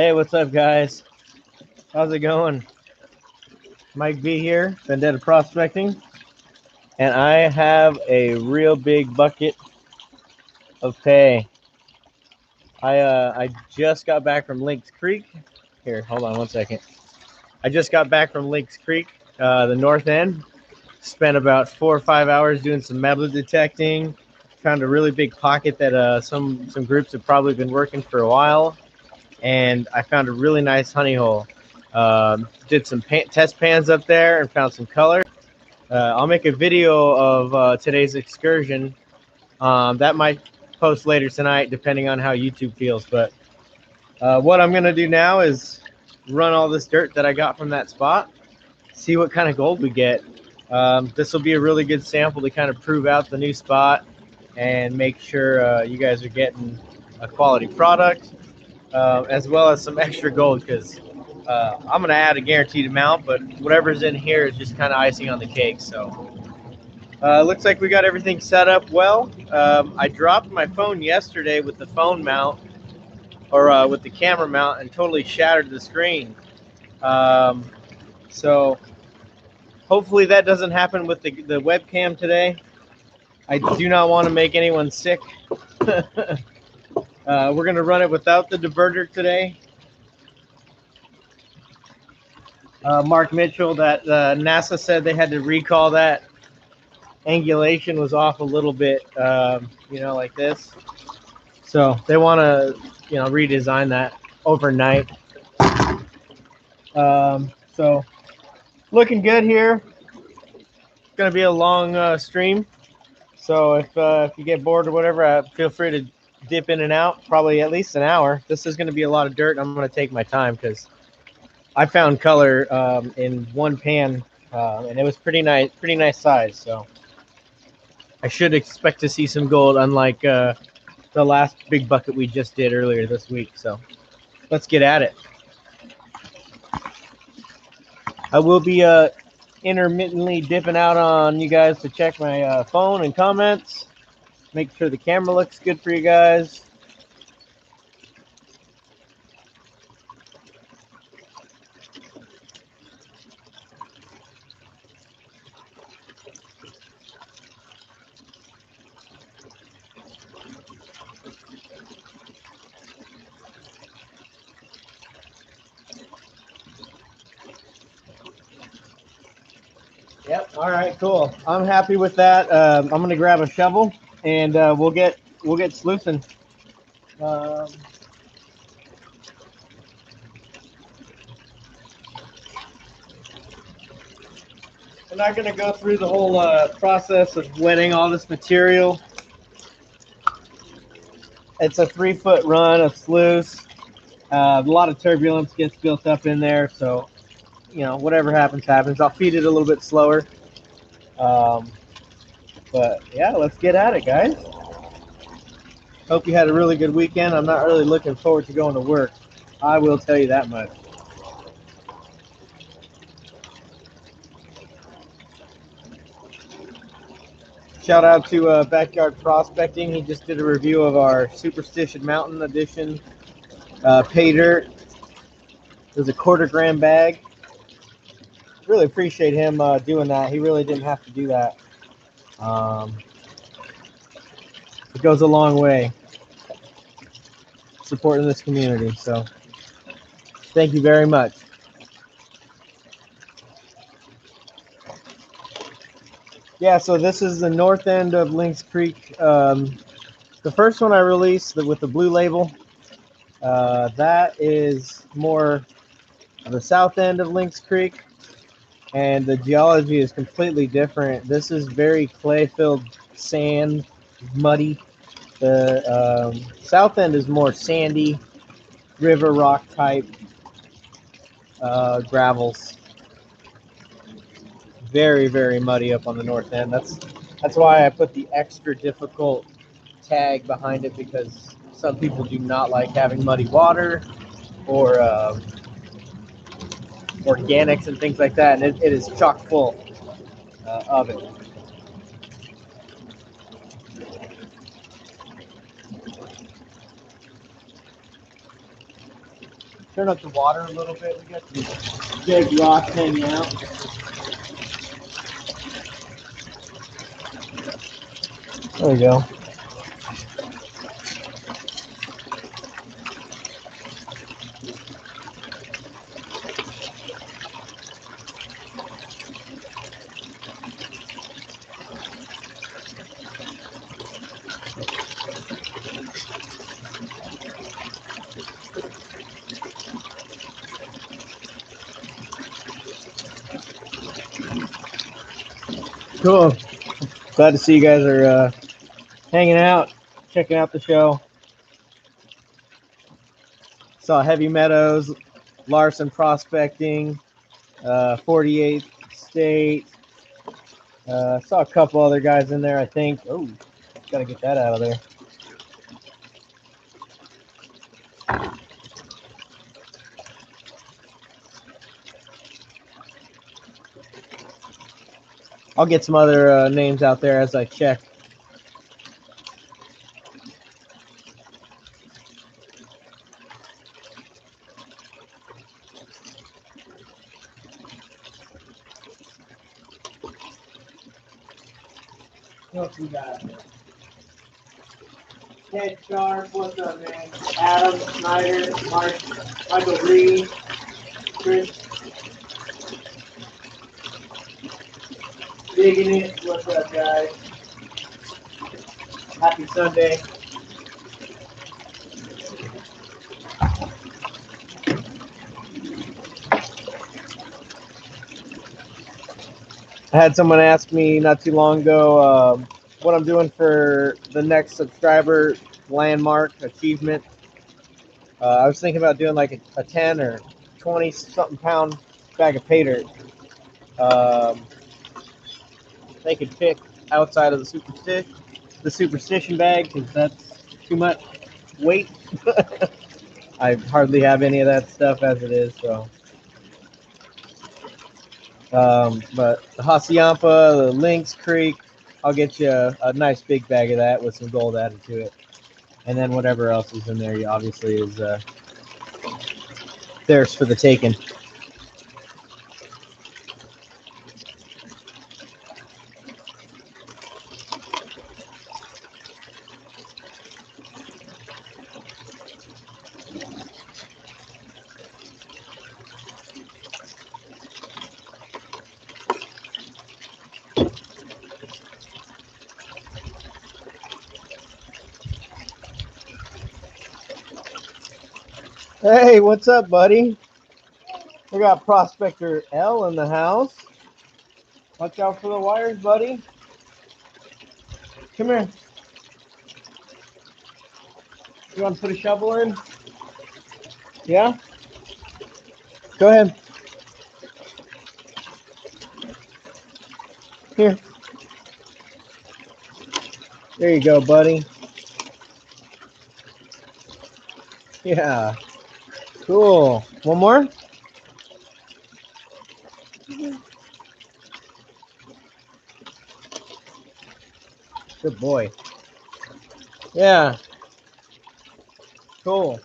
Hey, what's up, guys? How's it going? Mike B here, Vendetta Prospecting, and I have a real big bucket of pay. I just got back from Lynx Creek. Here, hold on one second. I just got back from Lynx Creek, the north end. Spent about 4 or 5 hours doing some metal detecting. Found a really big pocket that some groups have probably been working for a while, and I found a really nice honey hole. Did some test pans up there and found some color. I'll make a video of today's excursion. That might post later tonight, depending on how YouTube feels. But what I'm going to do now is run all this dirt that I got from that spot, see what kind of gold we get. This will be a really good sample to kind of prove out the new spot and make sure you guys are getting a quality product, as well as some extra gold, because I'm going to add a guaranteed amount, but whatever's in here is just kind of icing on the cake. So looks like we got everything set up well. I dropped my phone yesterday with the phone mount, or with the camera mount, and totally shattered the screen. So hopefully that doesn't happen with the webcam today. I do not want to make anyone sick. We're going to run it without the diverter today. Mark Mitchell, that NASA said they had to recall that. Angulation was off a little bit, like this. So they want to, redesign that overnight. So looking good here. It's going to be a long stream. So if you get bored or whatever, feel free to dip in and out, probably at least an hour. This is going to be a lot of dirt. I'm going to take my time because I found color in one pan, and it was pretty nice size. So I should expect to see some gold, unlike the last big bucket we just did earlier this week. So let's get at it. I will be intermittently dipping out on you guys to check my phone and comments. Make sure the camera looks good for you guys. Yep. All right. Cool. I'm happy with that. I'm gonna grab a shovel and we'll get sluicing. I'm not gonna go through the whole process of wetting all this material. It's a 3-foot run of sluice. A lot of turbulence gets built up in there, so whatever happens. I'll feed it a little bit slower. But yeah, let's get at it, guys. Hope you had a really good weekend. I'm not really looking forward to going to work. I will tell you that much. Shout out to Backyard Prospecting. He just did a review of our Superstition Mountain Edition pay dirt. There's a 1/4 gram bag. Really appreciate him doing that. He really didn't have to do that. It goes a long way supporting this community. So thank you very much. Yeah, so this is the north end of Lynx Creek. The first one I released with the blue label, that is more of the south end of Lynx Creek, and the geology is completely different. This is very clay-filled sand, muddy. The south end is more sandy, river rock type gravels. Very, very muddy up on the north end. That's why I put the extra difficult tag behind it, because some people do not like having muddy water or organics and things like that, and it is chock full of it. turn up the water a little bit. We got some big rocks hanging out. There we go. Cool. Glad to see you guys are hanging out, checking out the show. Saw Heavy Meadows, Larson Prospecting, 48th State. Saw a couple other guys in there, I think. Oh, gotta get that out of there. I'll get some other names out there as I check. What we got? Ted Sharp, what's up, man? Adam Snyder, Michael Reed, Chris. Digging it, what's up, guys? Happy Sunday. I had someone ask me not too long ago what I'm doing for the next subscriber landmark achievement. I was thinking about doing like a 10 or 20 something pound bag of pay dirt. They could pick outside of the superstition bag, because that's too much weight. I hardly have any of that stuff as it is, so. But the Haciampa, the Lynx Creek, I'll get you a nice big bag of that with some gold added to it. And then whatever else is in there, obviously, is theirs for the taking. Hey, what's up, buddy? We got Prospector L in the house. Watch out for the wires, buddy. Come here. You want to put a shovel in? Yeah? Go ahead. Here. There you go, buddy. Yeah. Cool. One more? Good boy. Yeah. Cool.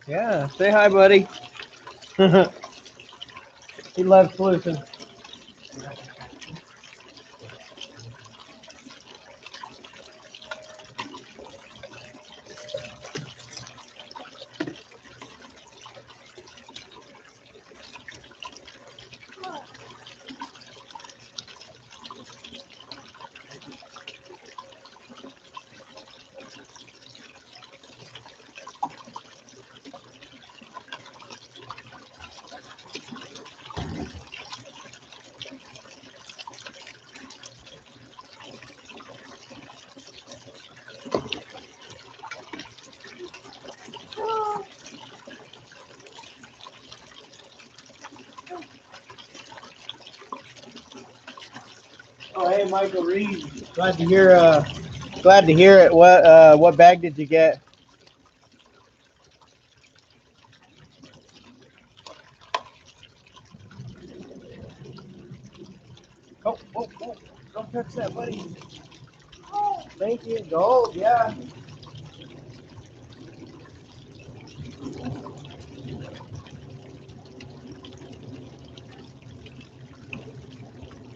Yeah. Say hi, buddy. He loves Sluice. Oh, hey, Michael Reed. Glad to hear it. What bag did you get? Oh, don't touch that, buddy. Thank you. Gold, yeah.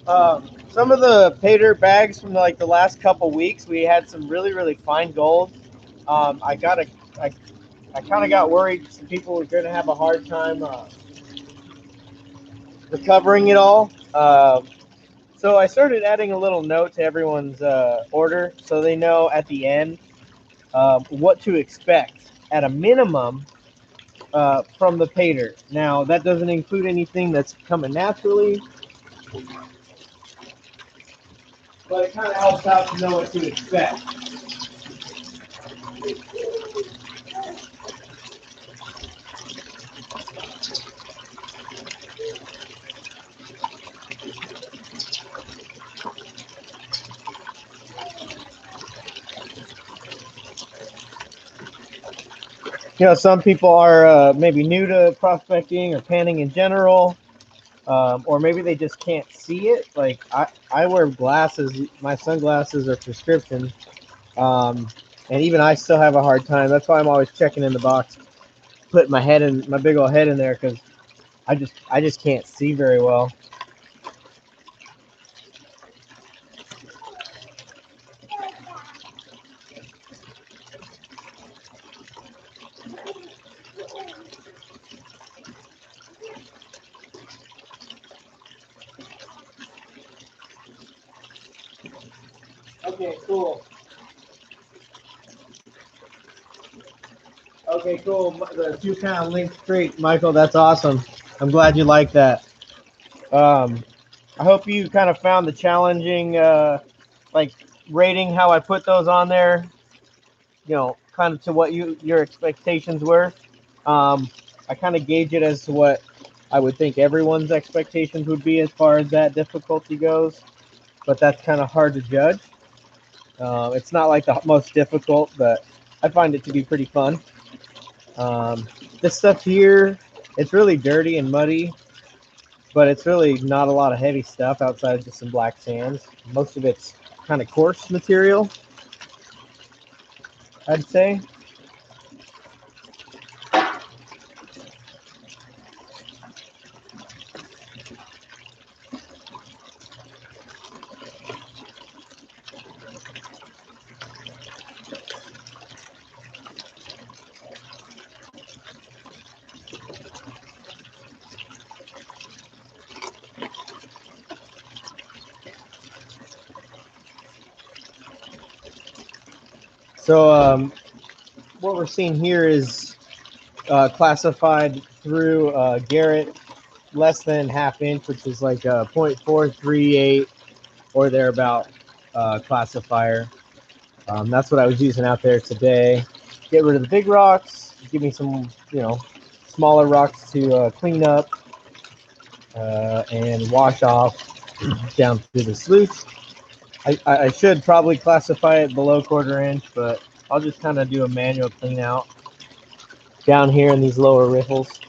Some of the pay dirt bags from like the last couple weeks, we had some really fine gold. I got a, I kind of got worried some people were going to have a hard time recovering it all. So I started adding a little note to everyone's order so they know at the end what to expect at a minimum from the pay dirt. Now that doesn't include anything that's coming naturally, but it kind of helps out to know what to expect. You know, some people are maybe new to prospecting or panning in general, or maybe they just can't see it. Like I wear glasses. My sunglasses are prescription, and even I still have a hard time. That's why I'm always checking in the box, putting my head in my big old head in there because I just can't see very well. Okay, cool. Okay, cool. The 2-pound Lynx crate, Michael. That's awesome. I'm glad you like that. I hope you kind of found the challenging, like rating how I put those on there. You know, kind of to what your expectations were. I kind of gauge it as to what I would think everyone's expectations would be as far as that difficulty goes, but that's kind of hard to judge. It's not like the most difficult, but I find it to be pretty fun. This stuff here, it's really dirty and muddy, but it's really not a lot of heavy stuff outside of just some black sands. Most of it's kind of coarse material, I'd say. So what we're seeing here is classified through Garrett less than ½ inch, which is like a 0.438 or thereabout classifier. That's what I was using out there today. Get rid of the big rocks, give me some, you know, smaller rocks to clean up and wash off down through the sluice. I should probably classify it below 1/4 inch, but I'll just kind of do a manual clean out down here in these lower riffles.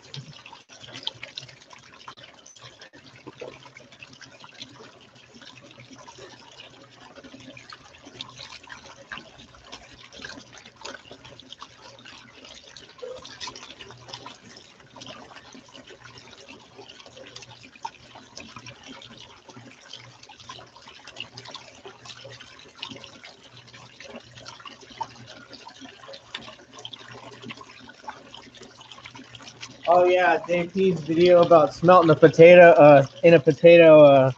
Oh yeah, JP's video about smelting a potato in a potato.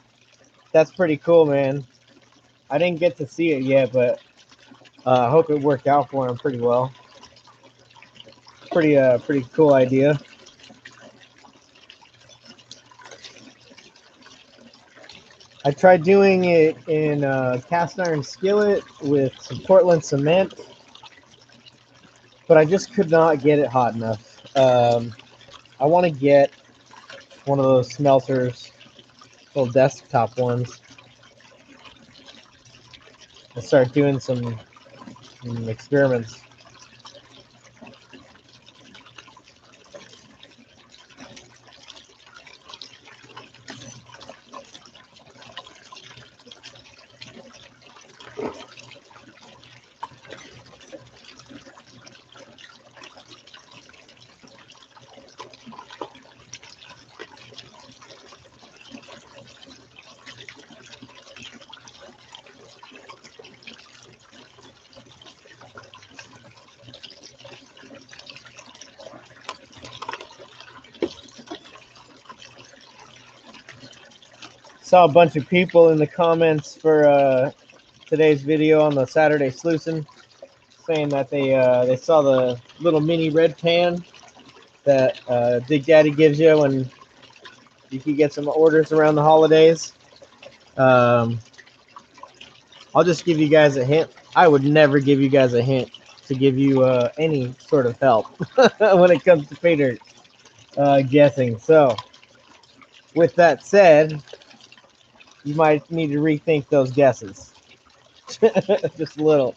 That's pretty cool, man. I didn't get to see it yet, but I hope it worked out for him pretty well. Pretty cool idea. I tried doing it in a cast iron skillet with some Portland cement, but I just could not get it hot enough. I want to get one of those smelters, little desktop ones, and start doing some experiments. Saw a bunch of people in the comments for today's video on the Saturday sluicing, saying that they saw the little mini red pan that Big Daddy gives you when you can get some orders around the holidays. I'll just give you guys a hint. I would never give you guys a hint to give you any sort of help when it comes to pay dirt guessing. So, with that said, you might need to rethink those guesses. Just a little.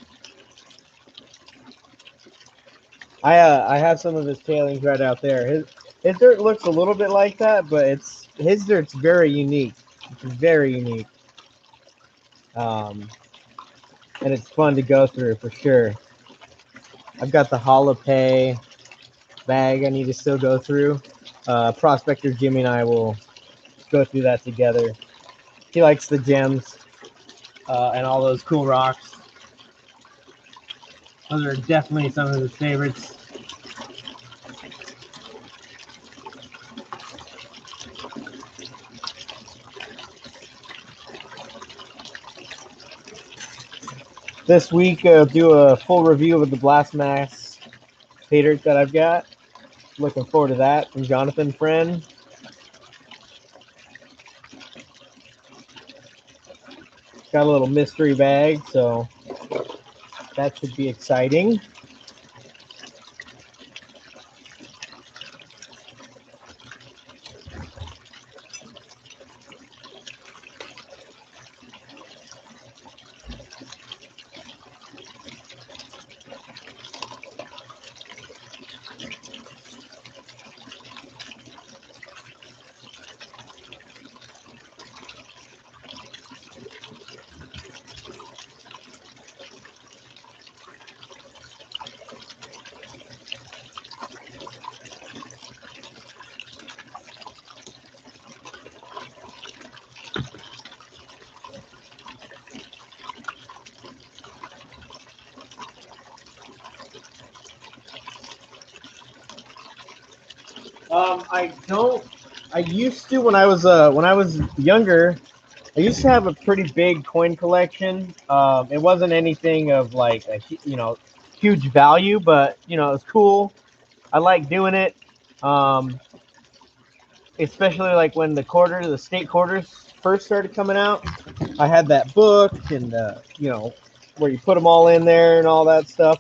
I have some of his tailings right out there. His dirt looks a little bit like that, but his dirt's very unique. It's very unique. And it's fun to go through for sure. I've got the Holopay bag I need to still go through. Prospector Jimmy and I will go through that together. He likes the gems and all those cool rocks. Those are definitely some of his favorites. This week, I'll do a full review of the Blast Mass pay dirt that I've got. Looking forward to that from Jonathan Friend. Got a little mystery bag, so that should be exciting. I used to when I was younger. I used to have a pretty big coin collection. It wasn't anything of like a huge value, but it was cool. I like doing it. Especially like when the state quarters first started coming out. I had that book and where you put them all in there and all that stuff.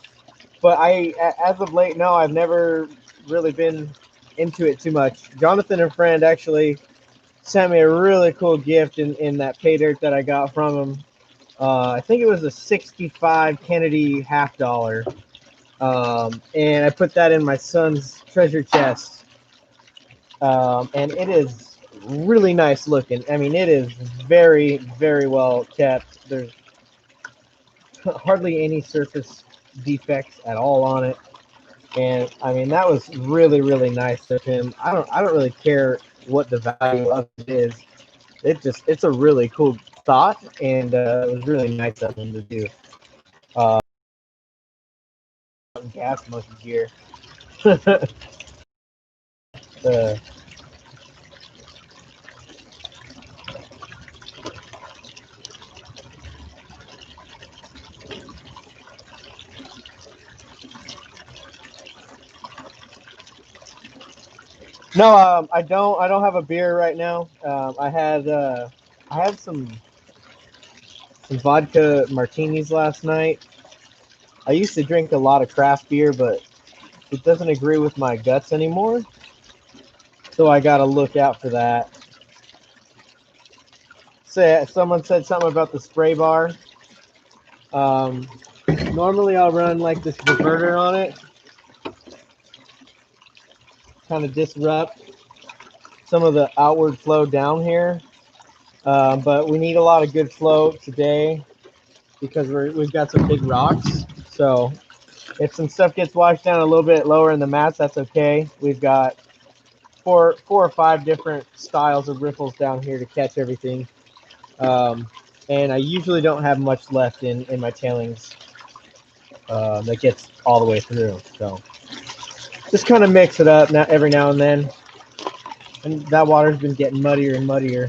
But as of late, no, I've never really been into it too much. Jonathan and Friend actually sent me a really cool gift in that pay dirt that I got from him. I think it was a 65 Kennedy half dollar. And I put that in my son's treasure chest. And it is really nice looking. I mean, it is very, very well kept. There's hardly any surface defects at all on it. And I mean, that was really, really nice of him. I don't really care what the value of it is. It's a really cool thought, and it was really nice of him to do. Gas monkey gear. No, I don't have a beer right now. I had some vodka martinis last night. I used to drink a lot of craft beer, but it doesn't agree with my guts anymore. So I got to look out for that. Someone said something about the spray bar. Normally I'll run like this diverter on it, kind of disrupt some of the outward flow down here. But we need a lot of good flow today because we've got some big rocks. So if some stuff gets washed down a little bit lower in the mats, that's okay. We've got four or five different styles of riffles down here to catch everything. And I usually don't have much left in my tailings that gets all the way through. So just kind of mix it up every now and then. And that water's been getting muddier and muddier.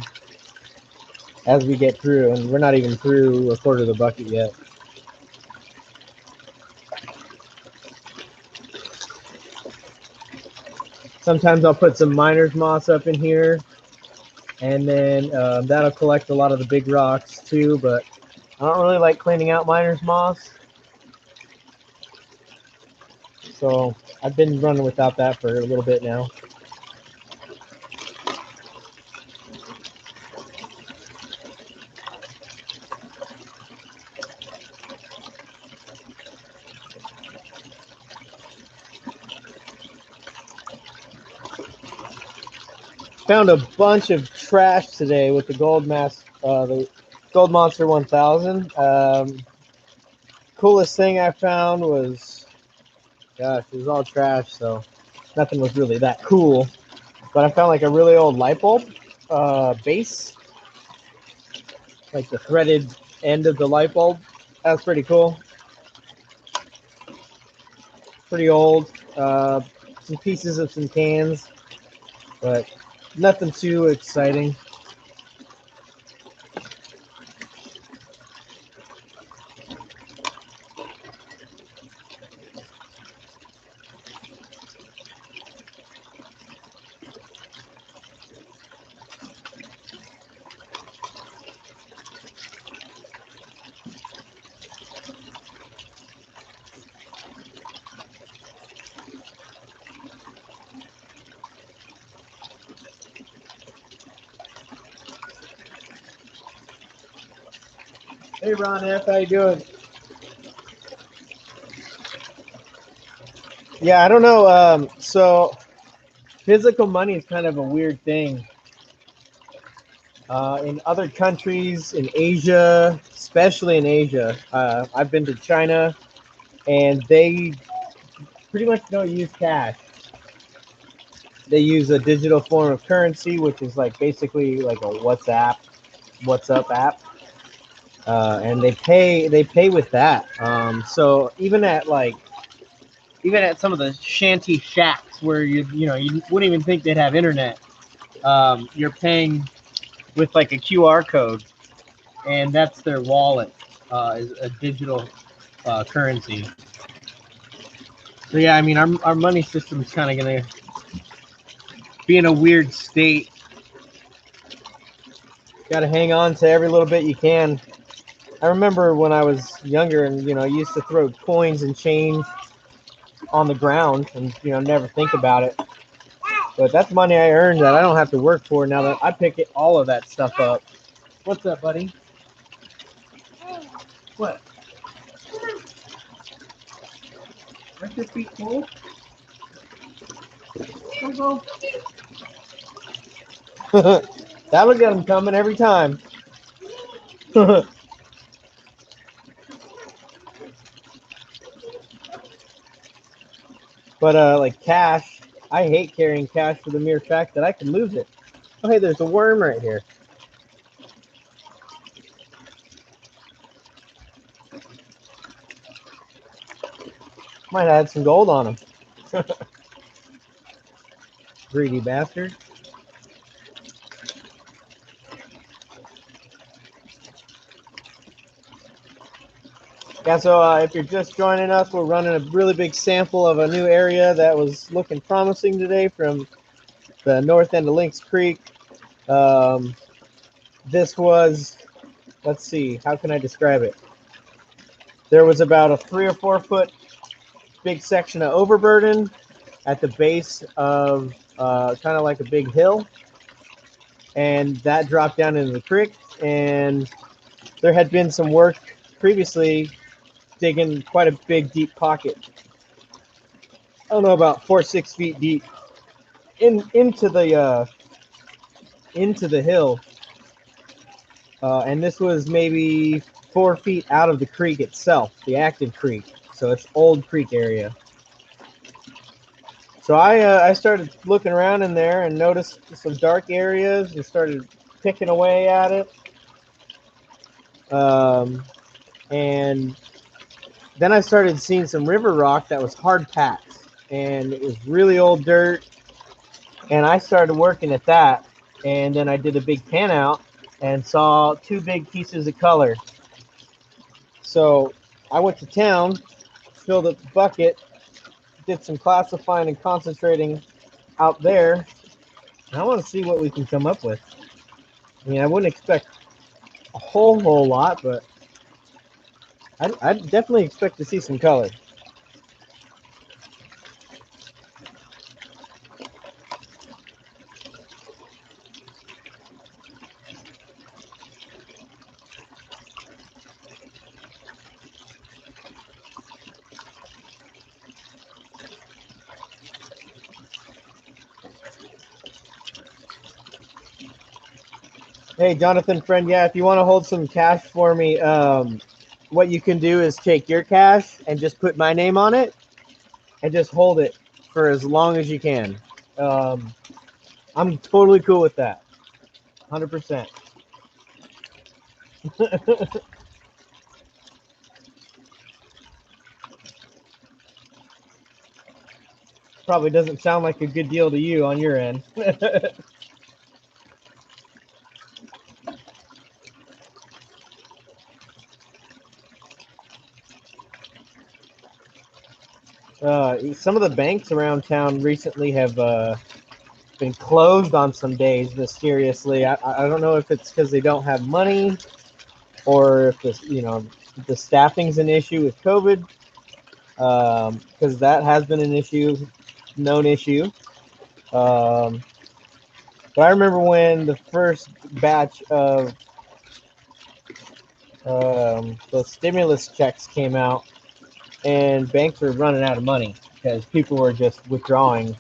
as we get through, and we're not even through a quarter of the bucket yet. Sometimes I'll put some miner's moss up in here, and then that'll collect a lot of the big rocks too, but I don't really like cleaning out miner's moss. So I've been running without that for a little bit now. Found a bunch of trash today with the Gold Monster 1000. Coolest thing I found was, gosh, it was all trash, so nothing was really that cool. But I found like a really old light bulb base, like the threaded end of the light bulb. That's pretty cool. Pretty old. Some pieces of some cans, but nothing too exciting. Hey Ron F, how you doing? Yeah, I don't know. So physical money is kind of a weird thing. In other countries, in Asia, especially in Asia, I've been to China, and they pretty much don't use cash. They use a digital form of currency, which is like basically like a WhatsApp app. And they pay with that. So even at some of the shanty shacks where you wouldn't even think they'd have internet, you're paying with like a QR code, and that's their wallet, is a digital currency. So yeah, I mean our money system is kind of gonna be in a weird state. Got to hang on to every little bit you can. I remember when I was younger and, I used to throw coins and change on the ground and, never think about it. But that's money I earned that I don't have to work for now that I pick all of that stuff up. What's up, buddy? What? Aren't your feet cold? Don't go. That'll get them coming every time. But like cash, I hate carrying cash for the mere fact that I can lose it. Oh, hey, there's a worm right here. Might add some gold on him. Greedy bastard. Yeah, so if you're just joining us, we're running a really big sample of a new area that was looking promising today from the north end of Lynx Creek. This was, let's see, how can I describe it? There was about a 3 or 4 foot big section of overburden at the base of kind of like a big hill, and that dropped down into the creek, and there had been some work previously digging quite a big deep pocket. I don't know, about 4 or 6 feet deep into the hill, and this was maybe 4 feet out of the creek itself, the active creek. So it's old creek area. So I started looking around in there and noticed some dark areas and started picking away at it. And then I started seeing some river rock that was hard packed, and it was really old dirt. And I started working at that, and then I did a big pan out, and saw 2 big pieces of color. So I went to town, filled up the bucket, did some classifying and concentrating out there. And I want to see what we can come up with. I mean, I wouldn't expect a whole lot, but I'd definitely expect to see some color. Hey, Jonathan, friend, yeah, if you want to hold some cash for me, what you can do is take your cash and just put my name on it and just hold it for as long as you can. I'm totally cool with that. 100%. Probably doesn't sound like a good deal to you on your end. Some of the banks around town recently have been closed on some days mysteriously. I don't know if it's because they don't have money or if this, the staffing's an issue with COVID, because that has been an issue, known issue. But I remember when the first batch of those stimulus checks came out, and banks were running out of money because people were just withdrawing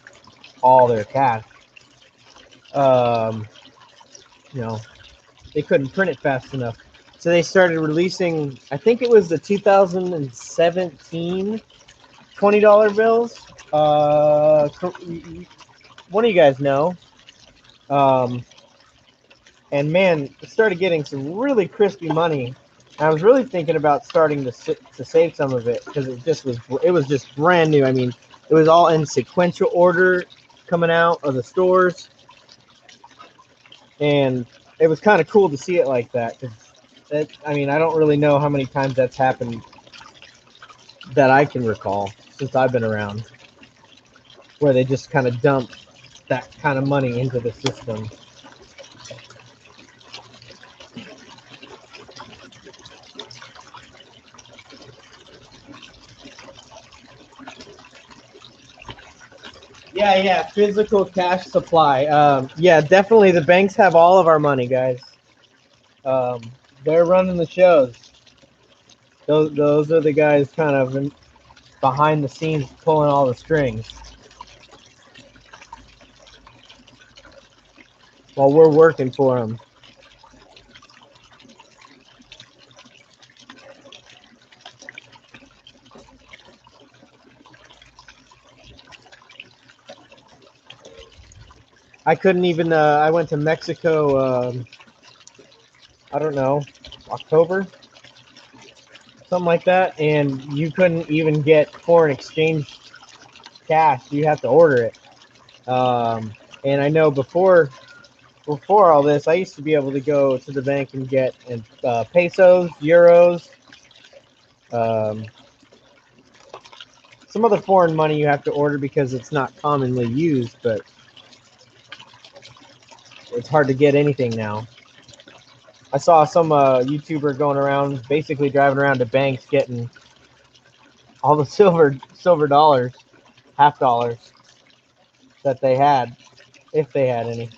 all their cash. They couldn't print it fast enough. So they started releasing, I think it was the 2017 $20 bills. One of you guys know. And man, it started getting some really crispy money. I was really thinking about starting to save some of it because it was just brand new. I mean, it was all in sequential order coming out of the stores, and it was kind of cool to see it like that. I don't really know how many times that's happened that I can recall since I've been around, where they just kind of dump that kind of money into the system. Yeah, physical cash supply. Yeah, definitely the banks have all of our money, guys. They're running the shows. Those are the guys kind of behind the scenes pulling all the strings while we're working for them. I couldn't even, I went to Mexico, I don't know, October, something like that, and you couldn't even get foreign exchange cash. You have to order it. And I know before all this, I used to be able to go to the bank and get pesos, euros, some other foreign money you have to order because it's not commonly used, but it's hard to get anything now. I saw some YouTuber going around, basically driving around to banks getting all the silver dollars, half dollars that they had, if they had any.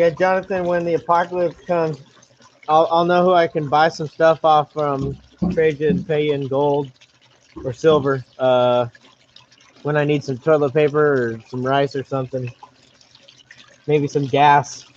Yeah, Jonathan, when the apocalypse comes, I'll know who I can buy some stuff off from, trade you and pay you in gold or silver. When I need some toilet paper or some rice or something, maybe some gas.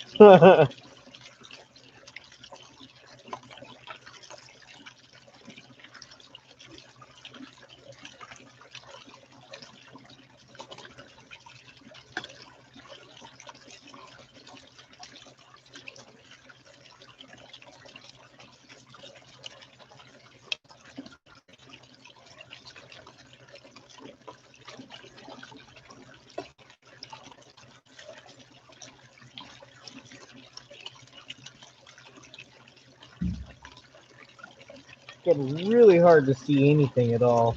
Getting really hard to see anything at all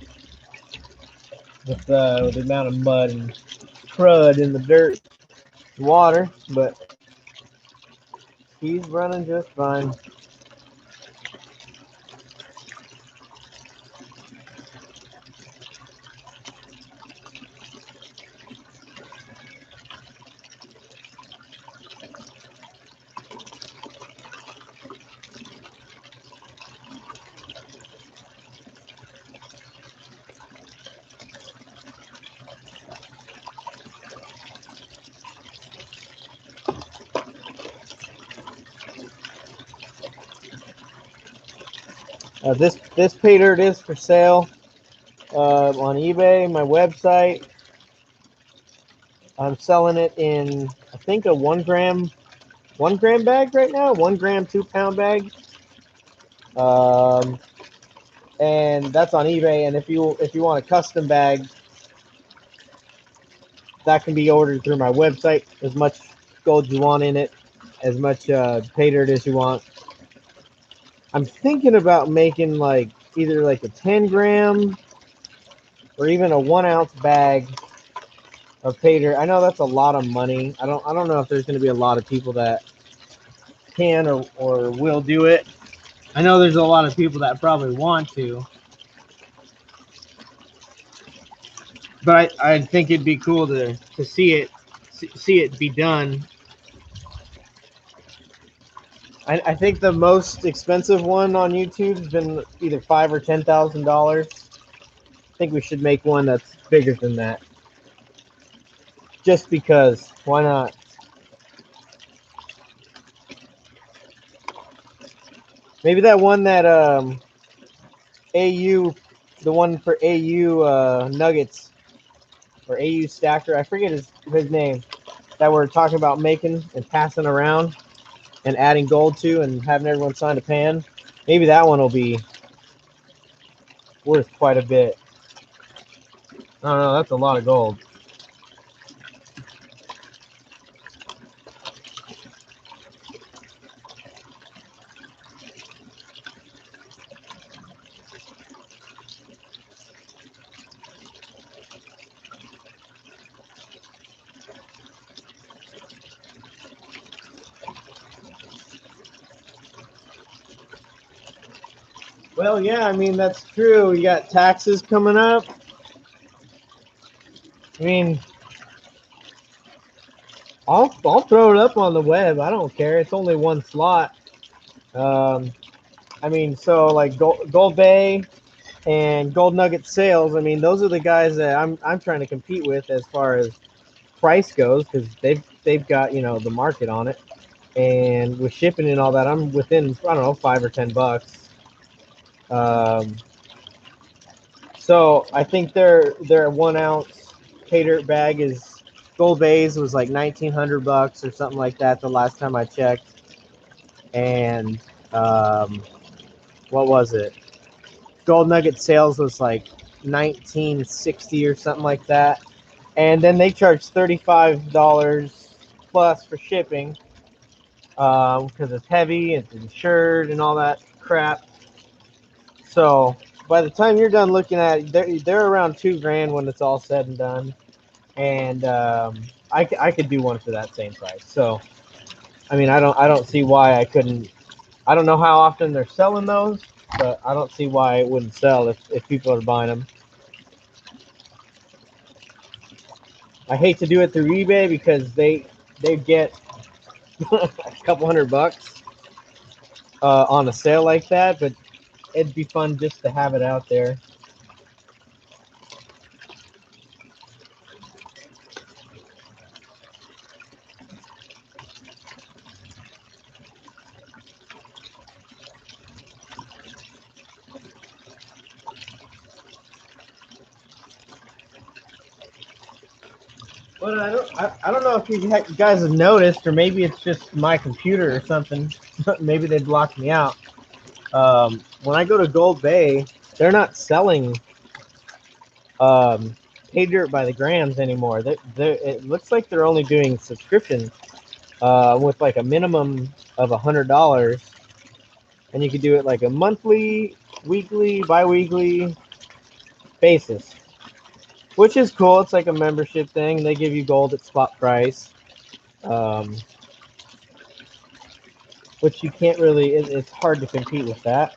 with the amount of mud and crud in the dirt and water, but he's running just fine. This pay dirt is for sale on eBay, my website. I'm selling it in, I think, a 1 gram bag right now, 1 gram 2 pound bag, and that's on eBay. And if you want a custom bag, that can be ordered through my website. As much gold you want in it, as much pay dirt as you want. I'm thinking about making like either like a 10 gram or even a 1 ounce bag of pay dirt. I know that's a lot of money. I don't know if there's going to be a lot of people that can or will do it. I know there's a lot of people that probably want to, but I think it'd be cool to see it be done. I think the most expensive one on YouTube has been either $5,000 or $10,000. I think we should make one that's bigger than that. Just because, why not? Maybe that one that AU, the one for AU Nuggets or AU Stacker, I forget his name, that we're talking about making and passing around and adding gold to and having everyone sign a pan. Maybe that one will be worth quite a bit. I don't know, that's a lot of gold. Well, yeah, I mean, that's true. You got taxes coming up. I mean, I'll throw it up on the web. I don't care. It's only one slot. I mean, so like Gold Bay and Gold Nugget Sales. I mean, those are the guys that I'm trying to compete with as far as price goes, because they've got, you know, the market on it, and with shipping and all that, I'm within, I don't know, $5 or $10. So I think their 1 ounce pay dirt bag is, Gold Bay's was like $1,900 or something like that the last time I checked, and what was it? Gold Nugget Sales was like $19.60 or something like that, and then they charge $35 plus for shipping because it's heavy, it's insured, and all that crap. So by the time you're done looking at it, they're around $2,000 when it's all said and done, and I could do one for that same price. So I mean, I don't see why I couldn't. I don't know how often they're selling those, but I don't see why it wouldn't sell if people are buying them. I hate to do it through eBay because they get a couple $100 on a sale like that, but it'd be fun just to have it out there. But I don't know if you guys have noticed, or maybe it's just my computer or something. Maybe they blocked me out. When I go to Gold Bay, they're not selling pay dirt by the grams anymore. It looks like they're only doing subscriptions with like a minimum of $100, and you could do it like a monthly, weekly, bi-weekly basis, which is cool. It's like a membership thing. They give you gold at spot price, which you can't really. It's hard to compete with that,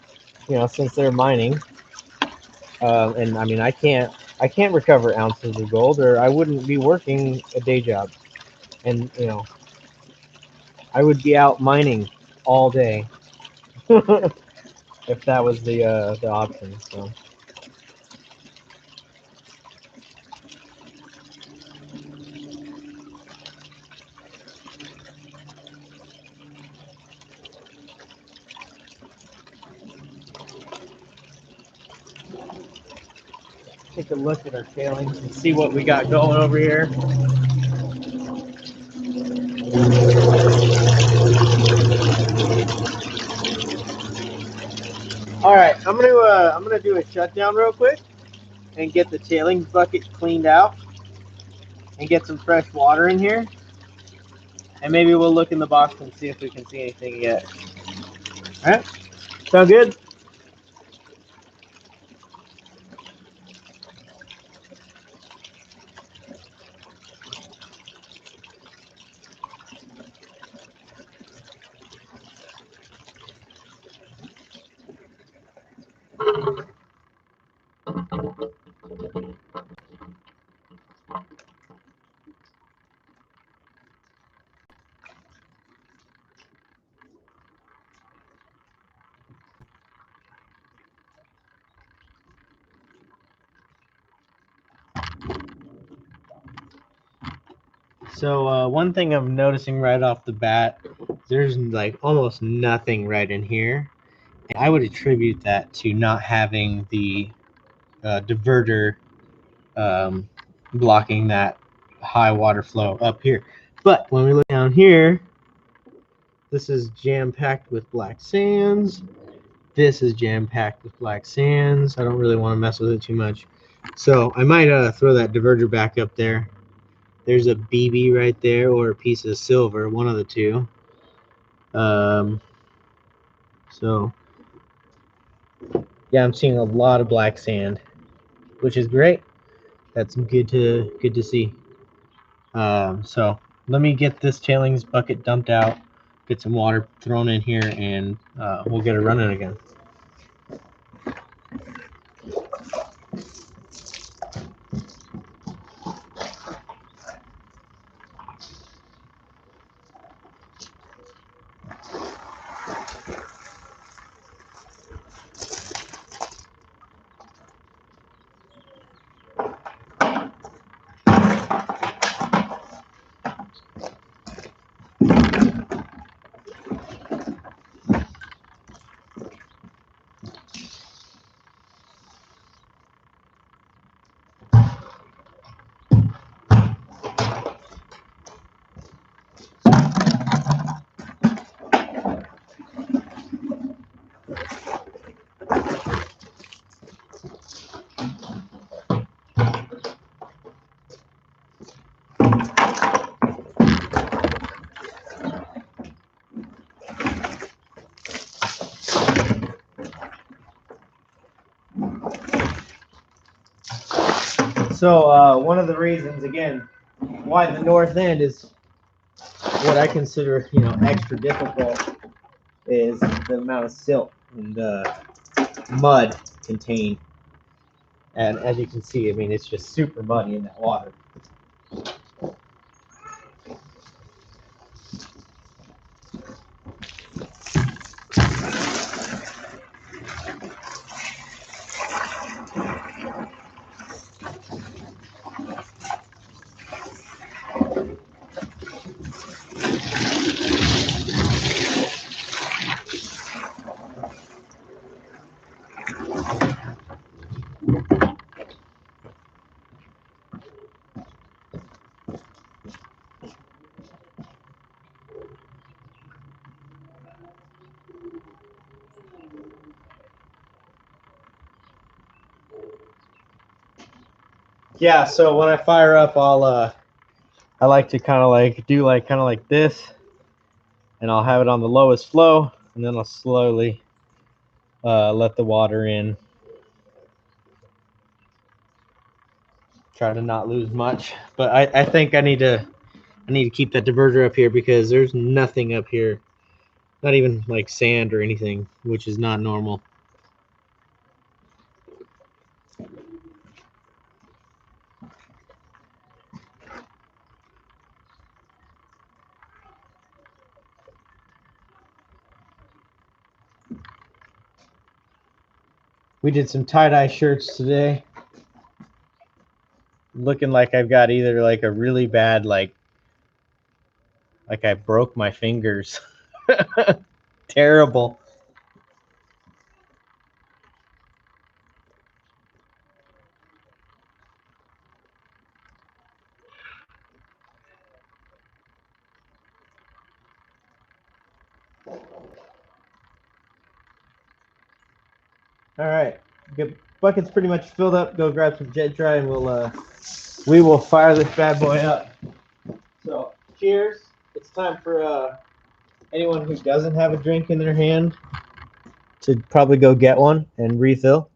since they're mining. And I mean, I can't recover ounces of gold, or I wouldn't be working a day job, and I would be out mining all day if that was the option. So. Take a look at our tailings and see what we got going over here. All right, I'm gonna do a shutdown real quick and get the tailings bucket cleaned out and get some fresh water in here, and maybe we'll look in the box and see if we can see anything yet. All right, sound good? So one thing I'm noticing right off the bat, there's like almost nothing right in here. And I would attribute that to not having the diverter blocking that high water flow up here. But when we look down here, this is jam-packed with black sands. This is jam-packed with black sands. I don't really want to mess with it too much. So I might throw that diverter back up there. There's a BB right there, or a piece of silver, one of the two. So yeah, I'm seeing a lot of black sand, which is great. That's good to see. So let me get this tailings bucket dumped out, get some water thrown in here, and we'll get it running again. So one of the reasons, again, why the north end is what I consider, extra difficult is the amount of silt and mud contained. And as you can see, I mean, it's just super muddy in that water. Yeah, so when I fire up, I like to kind of like do like kind of like this, and I'll have it on the lowest flow, and then I'll slowly let the water in. Try to not lose much, but I think I need to keep that diverter up here because there's nothing up here, not even like sand or anything, which is not normal. We did some tie-dye shirts today. Looking like I've got either like a really bad like I broke my fingers. Terrible. All right, good. Bucket's pretty much filled up. Go grab some jet dry, and we will fire this bad boy up. So cheers. It's time for anyone who doesn't have a drink in their hand to probably go get one and refill,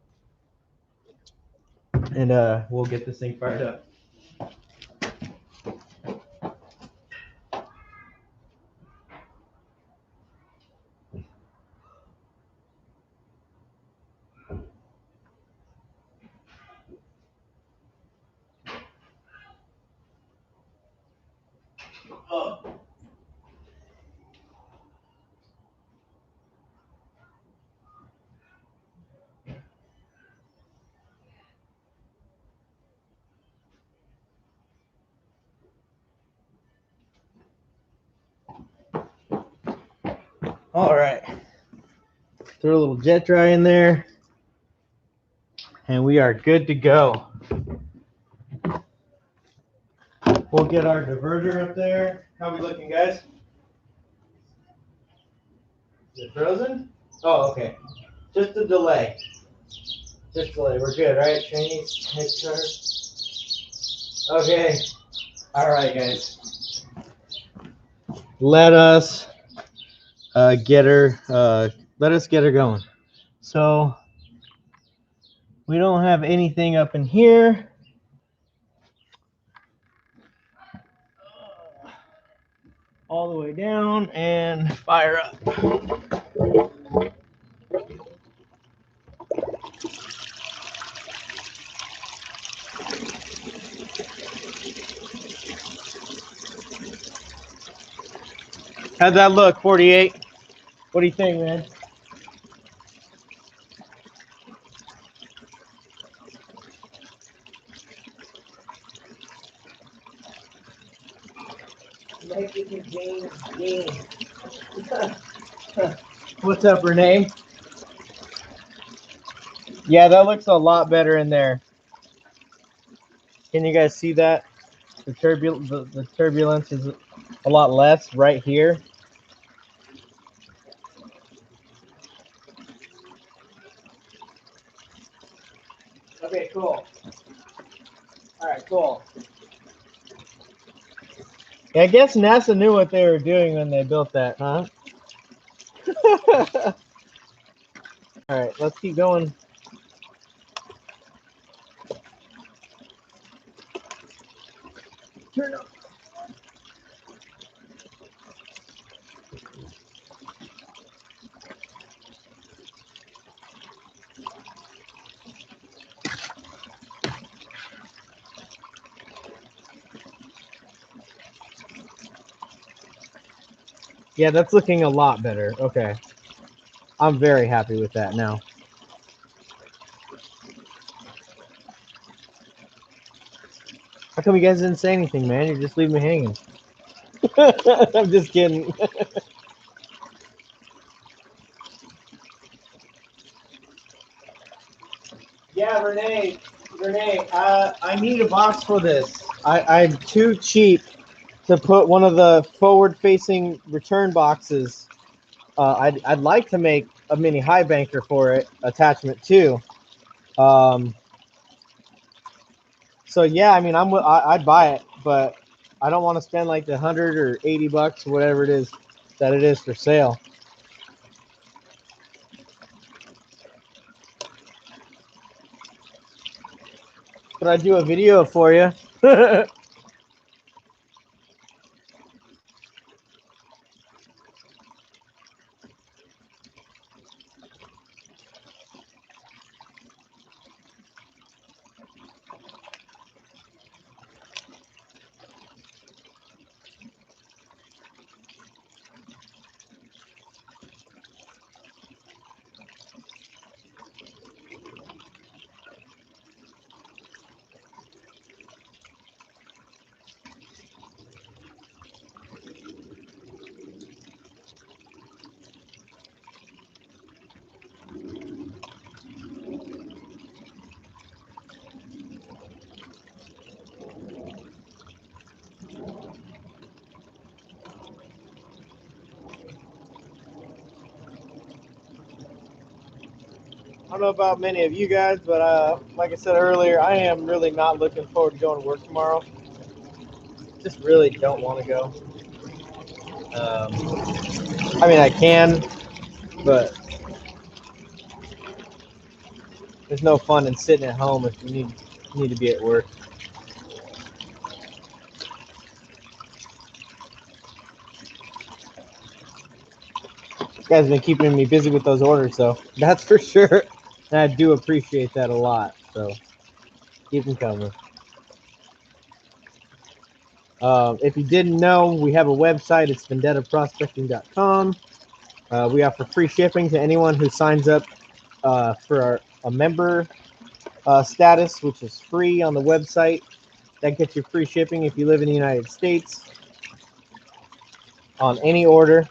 and we'll get this thing fired up. Oh. All right, throw a little jet dry in there, and we are good to go. We'll get our diverter up there. How are we looking, guys? Is it frozen? Oh, okay. Just a delay. Just a delay. We're good, right? Chinese head chart. Okay. All right, guys. Let us get her. Let us get her going. So we don't have anything up in here. All the way down and fire up. How'd that look, 48? What do you think, man? What's up, Renee? Yeah, that looks a lot better in there. Can you guys see that? The turbulence is a lot less right here. Okay, cool. All right, cool. Yeah, I guess NASA knew what they were doing when they built that, huh? All right, let's keep going. Turn up. Yeah, that's looking a lot better. Okay. I'm very happy with that now. How come you guys didn't say anything, man? You're just leaving me hanging. I'm just kidding. Yeah, Renee, I need a box for this. I'm too cheap to put one of the forward-facing return boxes. I'd like to make a mini high banker for it, attachment too. So yeah, I mean, I'd buy it, but I don't want to spend like the 100 or 80 bucks, whatever it is that it is for sale. But I do a video for you. I don't know about many of you guys, but like I said earlier, I am really not looking forward to going to work tomorrow. Just really don't want to go. I mean, I can, but there's no fun in sitting at home if you need to be at work. You guys have been keeping me busy with those orders, so that's for sure. And I do appreciate that a lot. So keep them coming. If you didn't know, we have a website. It's vendettaprospecting.com. We offer free shipping to anyone who signs up for a member status, which is free on the website. That gets you free shipping if you live in the United States on any order.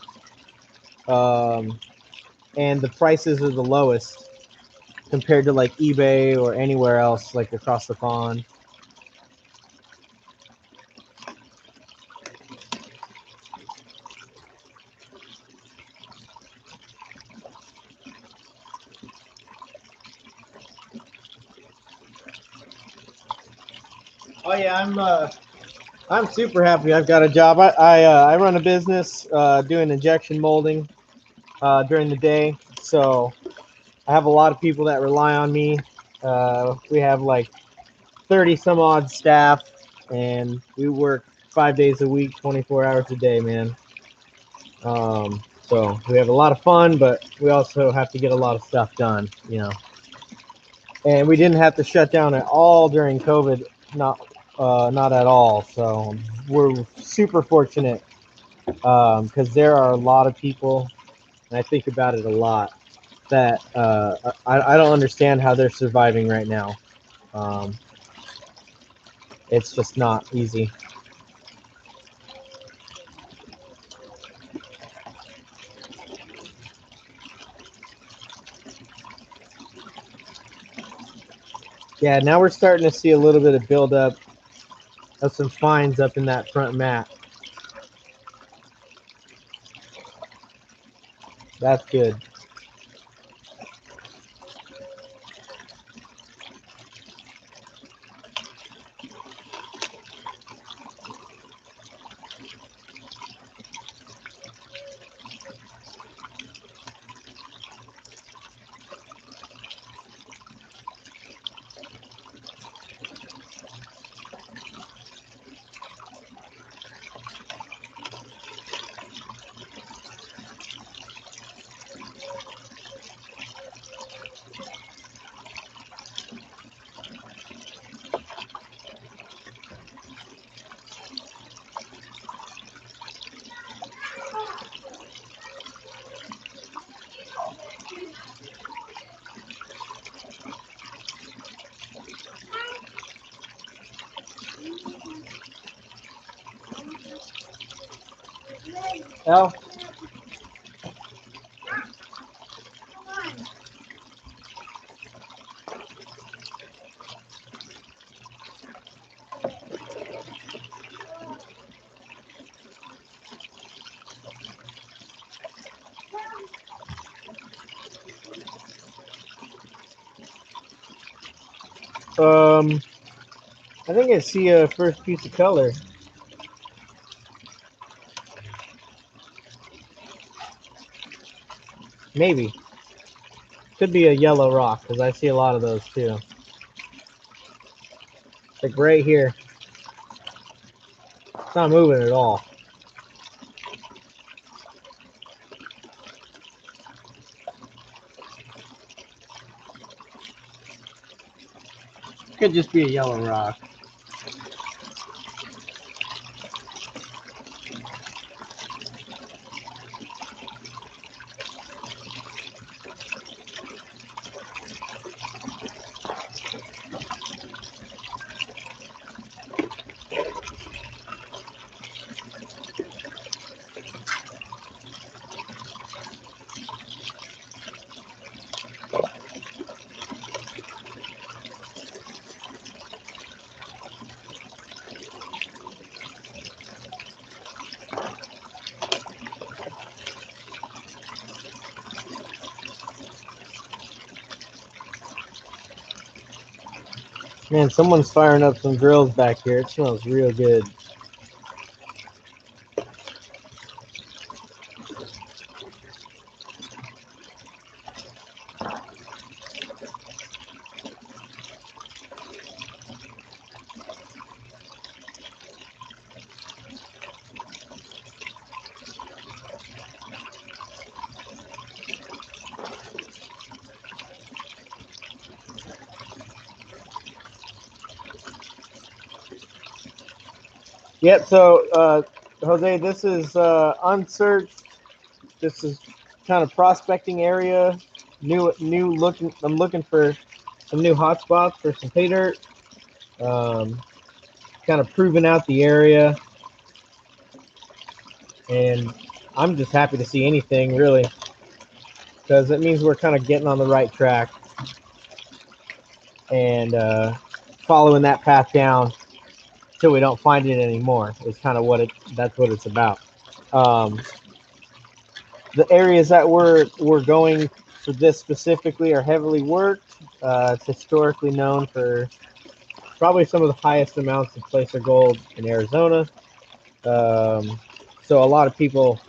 And the prices are the lowest compared to like eBay or anywhere else, like across the pond. Oh yeah, I'm super happy. I've got a job. I run a business doing injection molding during the day, so I have a lot of people that rely on me. We have like 30 some odd staff, and we work 5 days a week, 24 hours a day, man. So we have a lot of fun, but we also have to get a lot of stuff done, you know. And we didn't have to shut down at all during COVID, not at all. So we're super fortunate because there are a lot of people, and I think about it a lot, that I don't understand how they're surviving right now. Um, it's just not easy. Yeah, now we're starting to see a little bit of buildup of some fines up in that front mat. That's good. Well, um, I think I see a first piece of color. Maybe. Could be a yellow rock, because I see a lot of those too. Like right here. It's not moving at all. Could just be a yellow rock. Man, someone's firing up some grills back here. It smells real good. Yep, so Jose, this is unsearched. This is kind of prospecting area. New looking. I'm looking for some new hot spots for some pay dirt. Kind of proving out the area, and I'm just happy to see anything really, because it means we're kind of getting on the right track and following that path down till we don't find it anymore is kind of that's what it's about. The areas that we're going for this specifically are heavily worked. It's historically known for probably some of the highest amounts of placer gold in Arizona. So a lot of people,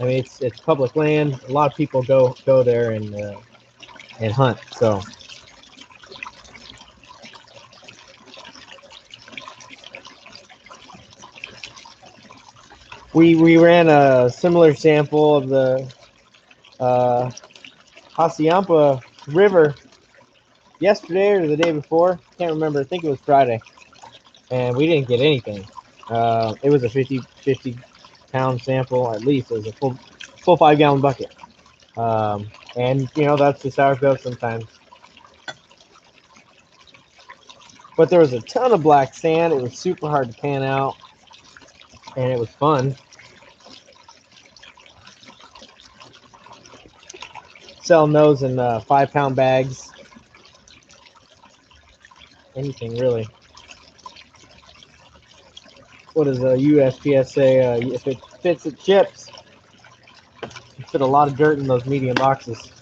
I mean, it's public land. A lot of people go there and hunt. So we ran a similar sample of the Hassayampa River yesterday or the day before. Can't remember. I think it was Friday, and we didn't get anything. It was a 50 pound sample at least. It was a full 5 gallon bucket. And you know, that's just how it goes sometimes. But there was a ton of black sand. It was super hard to pan out, and it was fun. Selling those in 5 pound bags. Anything really. What does a USPS say? If it fits, it ships. You fit a lot of dirt in those medium boxes.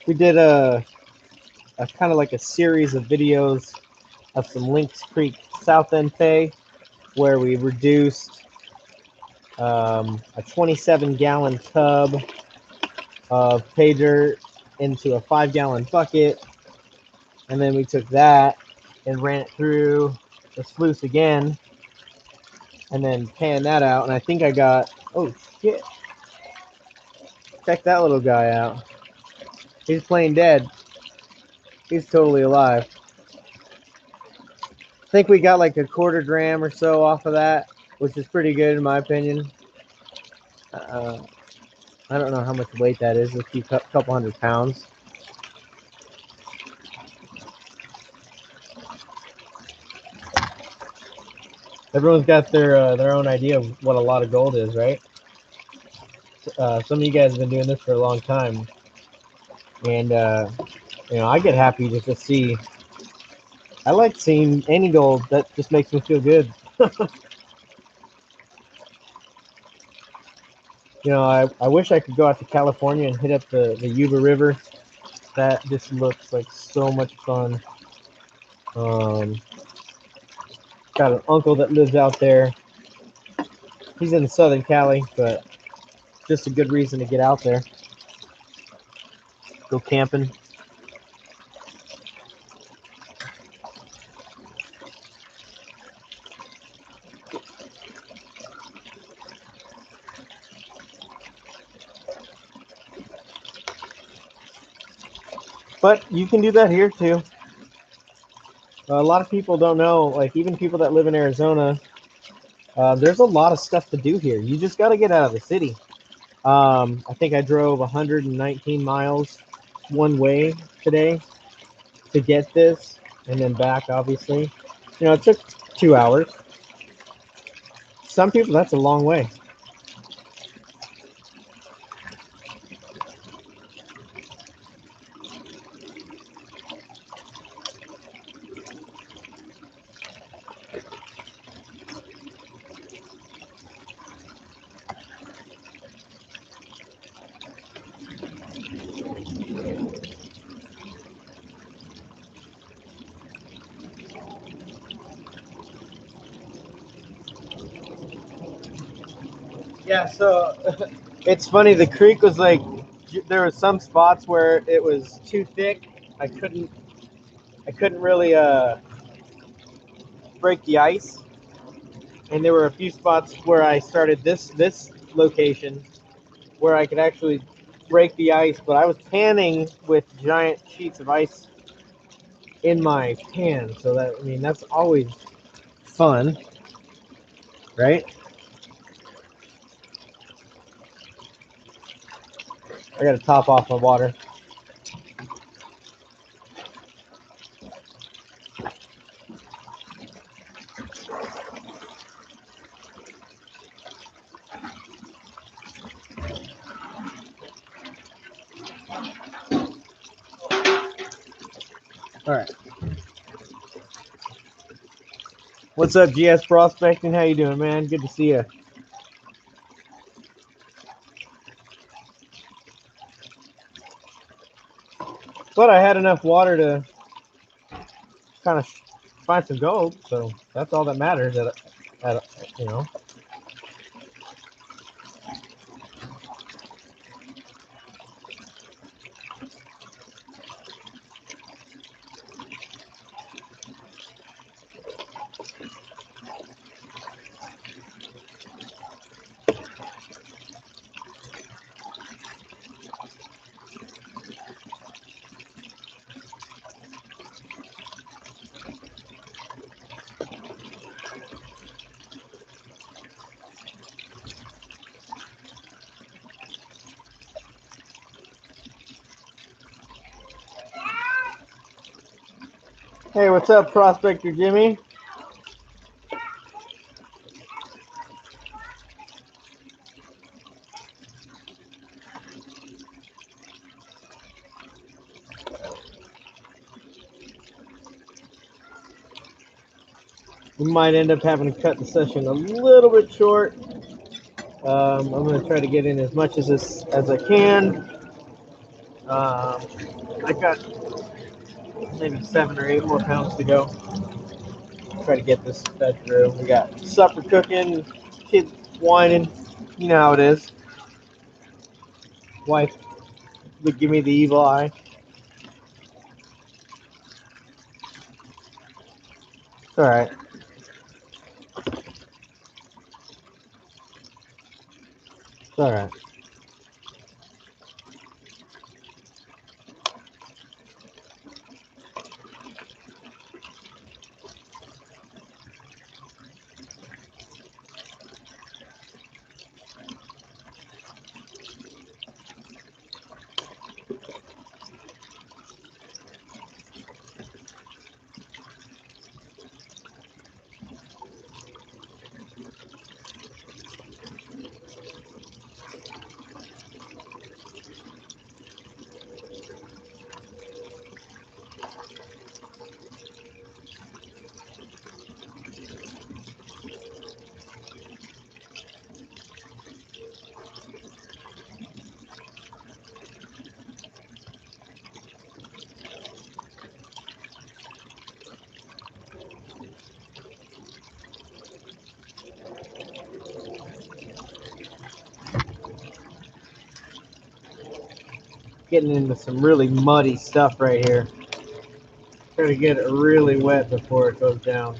We did a kind of like a series of videos of some Lynx Creek South End pay, where we reduced a 27 gallon tub of pay dirt into a 5 gallon bucket, And then we took that and ran it through the sluice again, and then panned that out. And I think I got, oh shit, check that little guy out. He's plain dead. He's totally alive. I think we got like a 1/4 gram or so off of that, which is pretty good in my opinion. I don't know how much weight that is. It's a couple 100 pounds. Everyone's got their own idea of what a lot of gold is, right? Some of you guys have been doing this for a long time, and you know, I get happy just to see. I like seeing any gold. That just makes me feel good. You know, I wish I could go out to California and hit up the Yuba River. That just looks like so much fun. Got an uncle that lives out there. He's in Southern Cali, but just a good reason to get out there. Go camping. But you can do that here too. A lot of people don't know, like even people that live in Arizona, there's a lot of stuff to do here. You just got to get out of the city. I think I drove 119 miles one way today to get this, and then back, obviously. You know, it took 2 hours. Some people, that's a long way. Yeah, so it's funny. The creek was like, there were some spots where it was too thick. I couldn't really break the ice, and there were a few spots where I started this location where I could actually break the ice. But I was panning with giant sheets of ice in my pan, so that, I mean, that's always fun, right? I got to top off my water. All right. What's up, GS Prospecting? How you doing, man? Good to see you. But I had enough water to kind of find some gold, so that's all that matters. You know. Hey, what's up, Prospector Jimmy? We might end up having to cut the session a little bit short. I'm going to try to get in as much as as I can. I got maybe 7 or 8 more pounds to go. Try to get this fed through. We got supper cooking, kids whining. You know how it is. Wife would give me the evil eye. All right. It's all right. Getting into some really muddy stuff right here. Try to get it really wet before it goes down.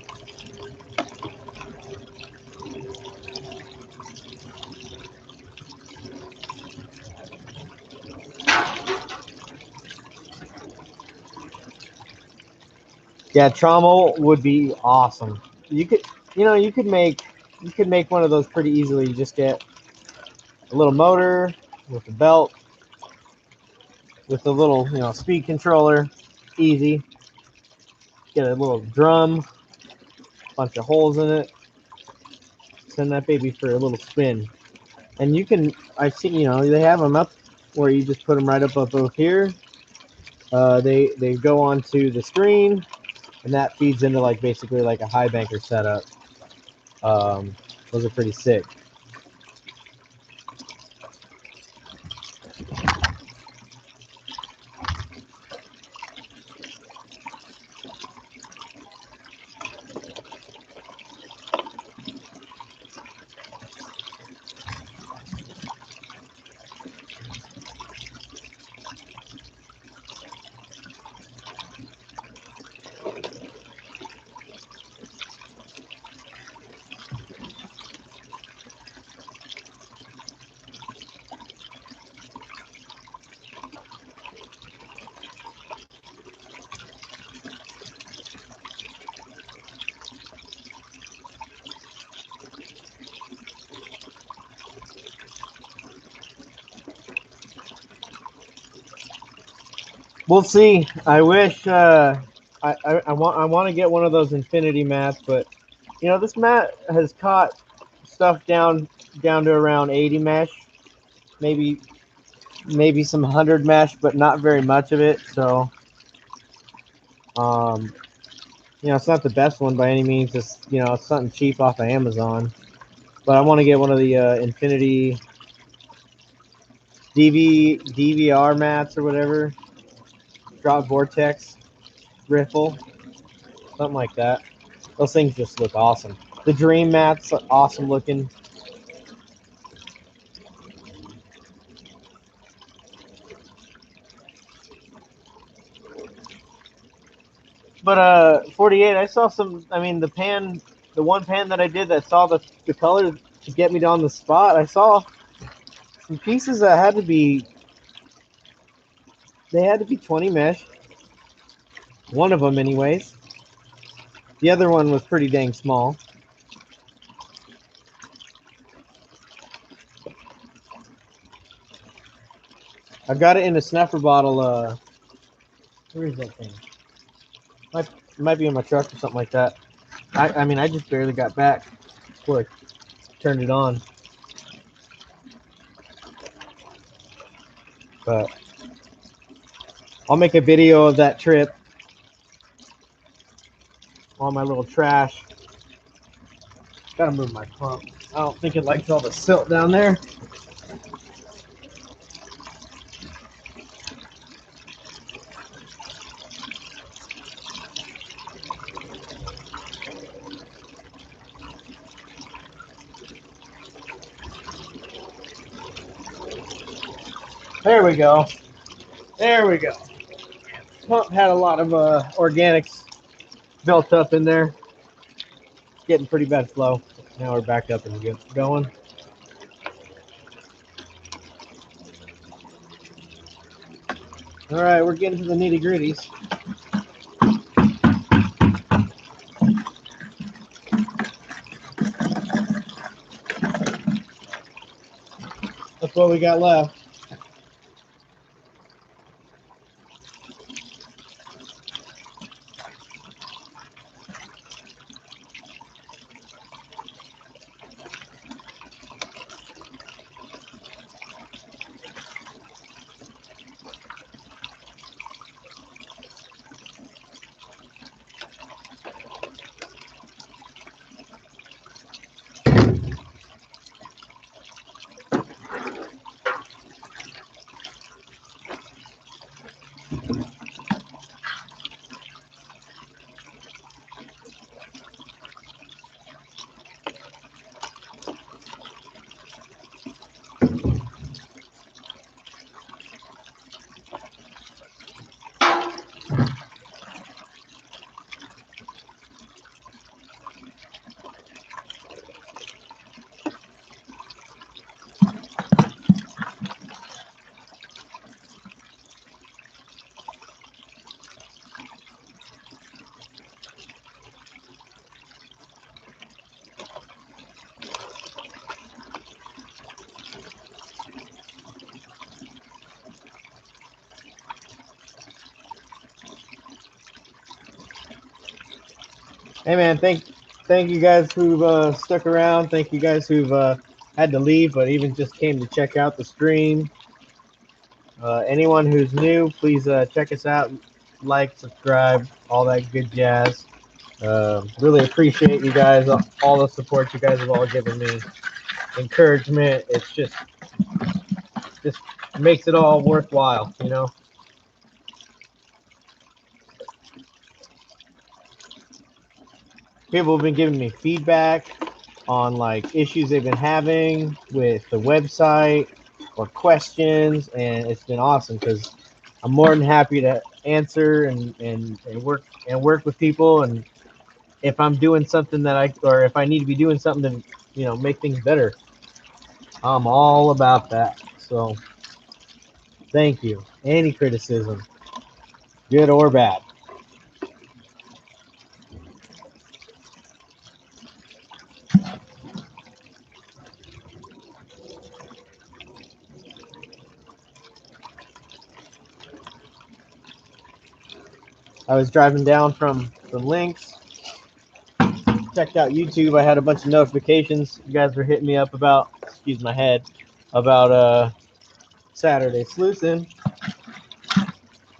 Yeah, trommel would be awesome. You could, you could make one of those pretty easily. You just get a little motor with a belt, with a little, speed controller, easy. Get a little drum, bunch of holes in it. Send that baby for a little spin. And you can, I've seen, they have them up where you just put them right up here. They go onto the screen, and that feeds into basically like a high banker setup. Those are pretty sick. We'll see. I wish I want to get one of those infinity mats, but this mat has caught stuff down to around 80 mesh, maybe some 100 mesh, but not very much of it. So it's not the best one by any means. It's it's something cheap off of Amazon, but I want to get one of the infinity DVR mats or whatever. Drop vortex riffle, something like that. Those things just look awesome. The dream mats are awesome looking. But 48, I saw some. I mean, the one pan that I did that saw the color to get me on the spot. I saw some pieces that had to be 20 mesh. One of them, anyways. The other one was pretty dang small. I've got it in a snuffer bottle. Where is that thing? Might be in my truck or something like that. I mean, I just barely got back before I turned it on. But I'll make a video of that trip. All my little trash. Gotta move my pump. I don't think it likes all the silt down there. There we go. There we go. Pump had a lot of organics built up in there. getting pretty bad flow. Now we're back up and going. All right, we're getting to the nitty gritties. That's what we got left. Hey man, thank you guys who've stuck around. Thank you guys who've had to leave, but even just came to check out the stream. Anyone who's new, please check us out. Like, subscribe, all that good jazz. Really appreciate you guys, all the support you guys have all given me. Encouragement. It's just makes it all worthwhile, you know. People have been giving me feedback on like issues they've been having with the website or questions, and it's been awesome because I'm more than happy to answer and work with people. And if I'm doing something or if I need to be doing something to, you know, make things better, I'm all about that. So thank you. Any criticism, good or bad. I was driving down from Lynx, checked out YouTube. I had a bunch of notifications. You guys were hitting me up about, excuse my head, about Saturday sluicing,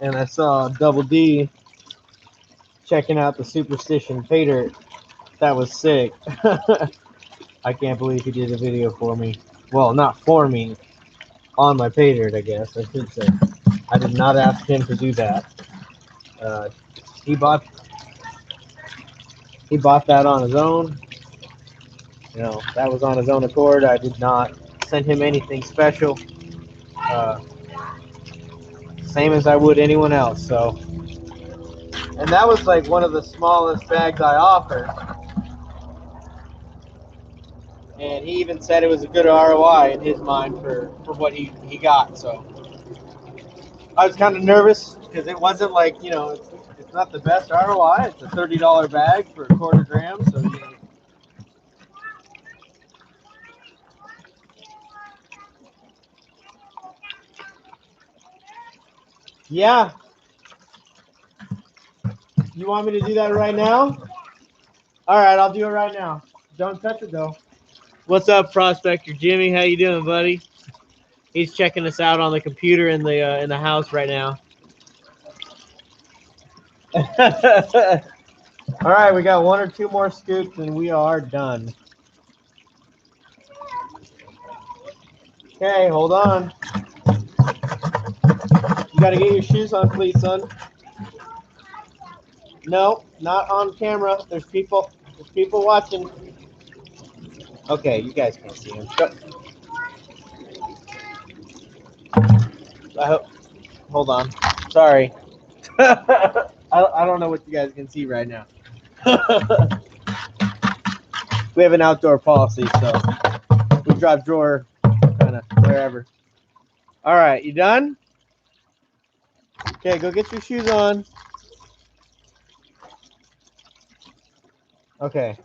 and I saw Double D checking out the Superstition pay dirt. That was sick. I can't believe he did a video for me. Well, not for me, on my pay dirt, I guess I should say. I did not ask him to do that. He bought that on his own. You know, that was on his own accord. I did not send him anything special. Same as I would anyone else. So, and that was like one of the smallest bags I offered. And he even said it was a good ROI in his mind for what he got. So I was kind of nervous because it wasn't like, you know, it's not the best ROI. It's a $30 bag for a quarter gram. So, you know. Yeah. You want me to do that right now? All right, I'll do it right now. Don't touch it though. What's up, Prospector Jimmy? How you doing, buddy? He's checking us out on the computer in the house right now. All right, we got one or two more scoops and we are done. Okay, hold on. You got to get your shoes on, please, son. No, not on camera. There's people watching. Okay, you guys can't see him. I hope. Hold on. Sorry. I don't know what you guys can see right now. we have an outdoor policy, so we drop drawer kind of wherever. All right, you done? Okay, go get your shoes on. Okay.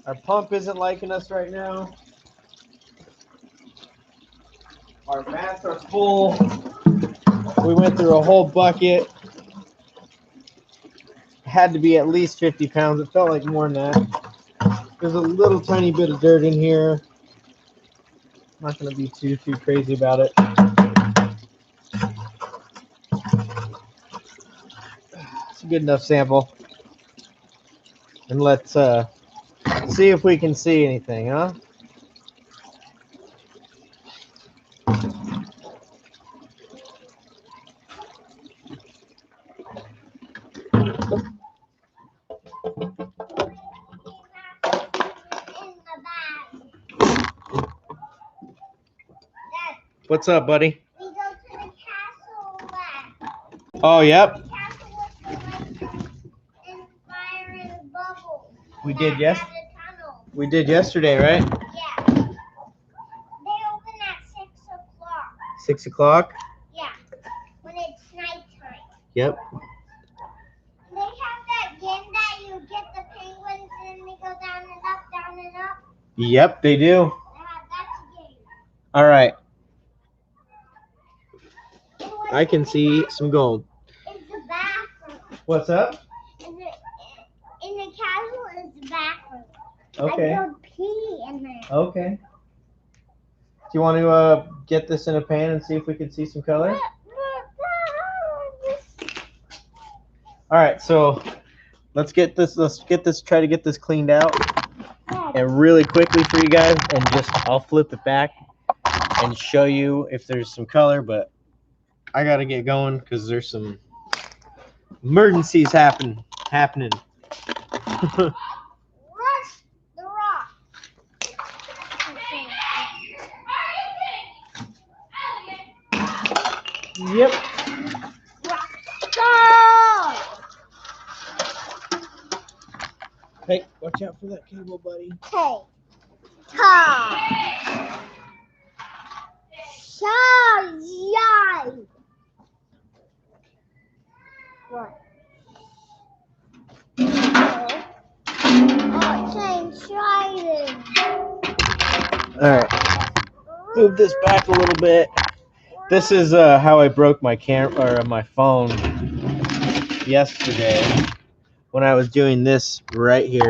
Our pump isn't liking us right now. Our mats are full. We went through a whole bucket. Had to be at least 50 pounds. It felt like more than that. There's a little tiny bit of dirt in here. I'm not going to be too crazy about it. It's a good enough sample. And let's see if we can see anything, huh? What's up, buddy? We go to the castle last. Oh, yep. The castle was in fire and bubbles. We did, yes. At a tunnel. We did yesterday, right? Yeah. They open at 6 o'clock. 6 o'clock? Yeah. When it's nighttime. Yep. They have that game that you get the penguins and they go down and up, down and up. Yep, they do. That's a game. All right. And what's I can in the see castle some gold. is the bathroom. What's up? In the castle is the bathroom. Okay. I go pee in there. Okay. Do you want to get this in a pan and see if we can see some color? All right, so let's get this. Try to get this cleaned out, and really quickly for you guys, and I'll flip it back and show you if there's some color. But I gotta get going because there's some emergencies happening. Rush the rock. Yep. Go! Hey, watch out for that cable, buddy. Okay. Ta. Shai. What? Oh, it's exciting. All right. Move this back a little bit. This is how I broke my my phone yesterday when I was doing this right here,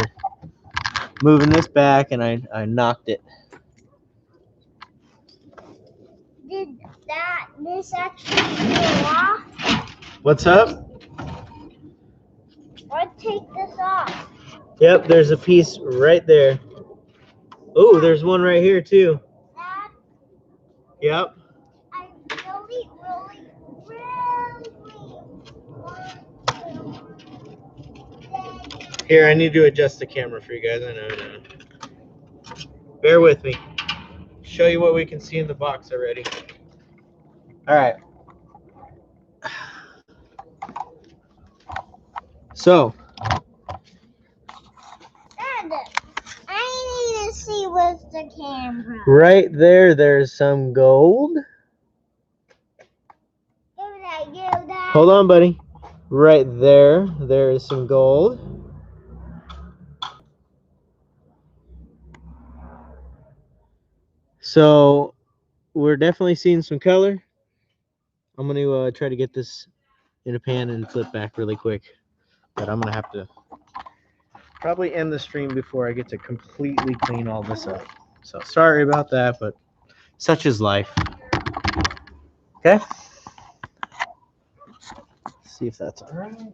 moving this back, and I knocked it. Did this actually go off? What's up? Or take this off? Yep, there's a piece right there. Oh, there's one right here too. Dad, Yep. I really want Here, I need to adjust the camera for you guys. I know. Bear with me. Show you what we can see in the box already. All right. So. Dad, I need to see with the camera. Right there, there's some gold. Give that. Hold on, buddy. Right there, there is some gold. So we're definitely seeing some color. I'm going to try to get this in a pan and flip back really quick. But I'm going to have to probably end the stream before I get to completely clean all this up. So sorry about that, but such is life. Okay? Let's see if that's all right.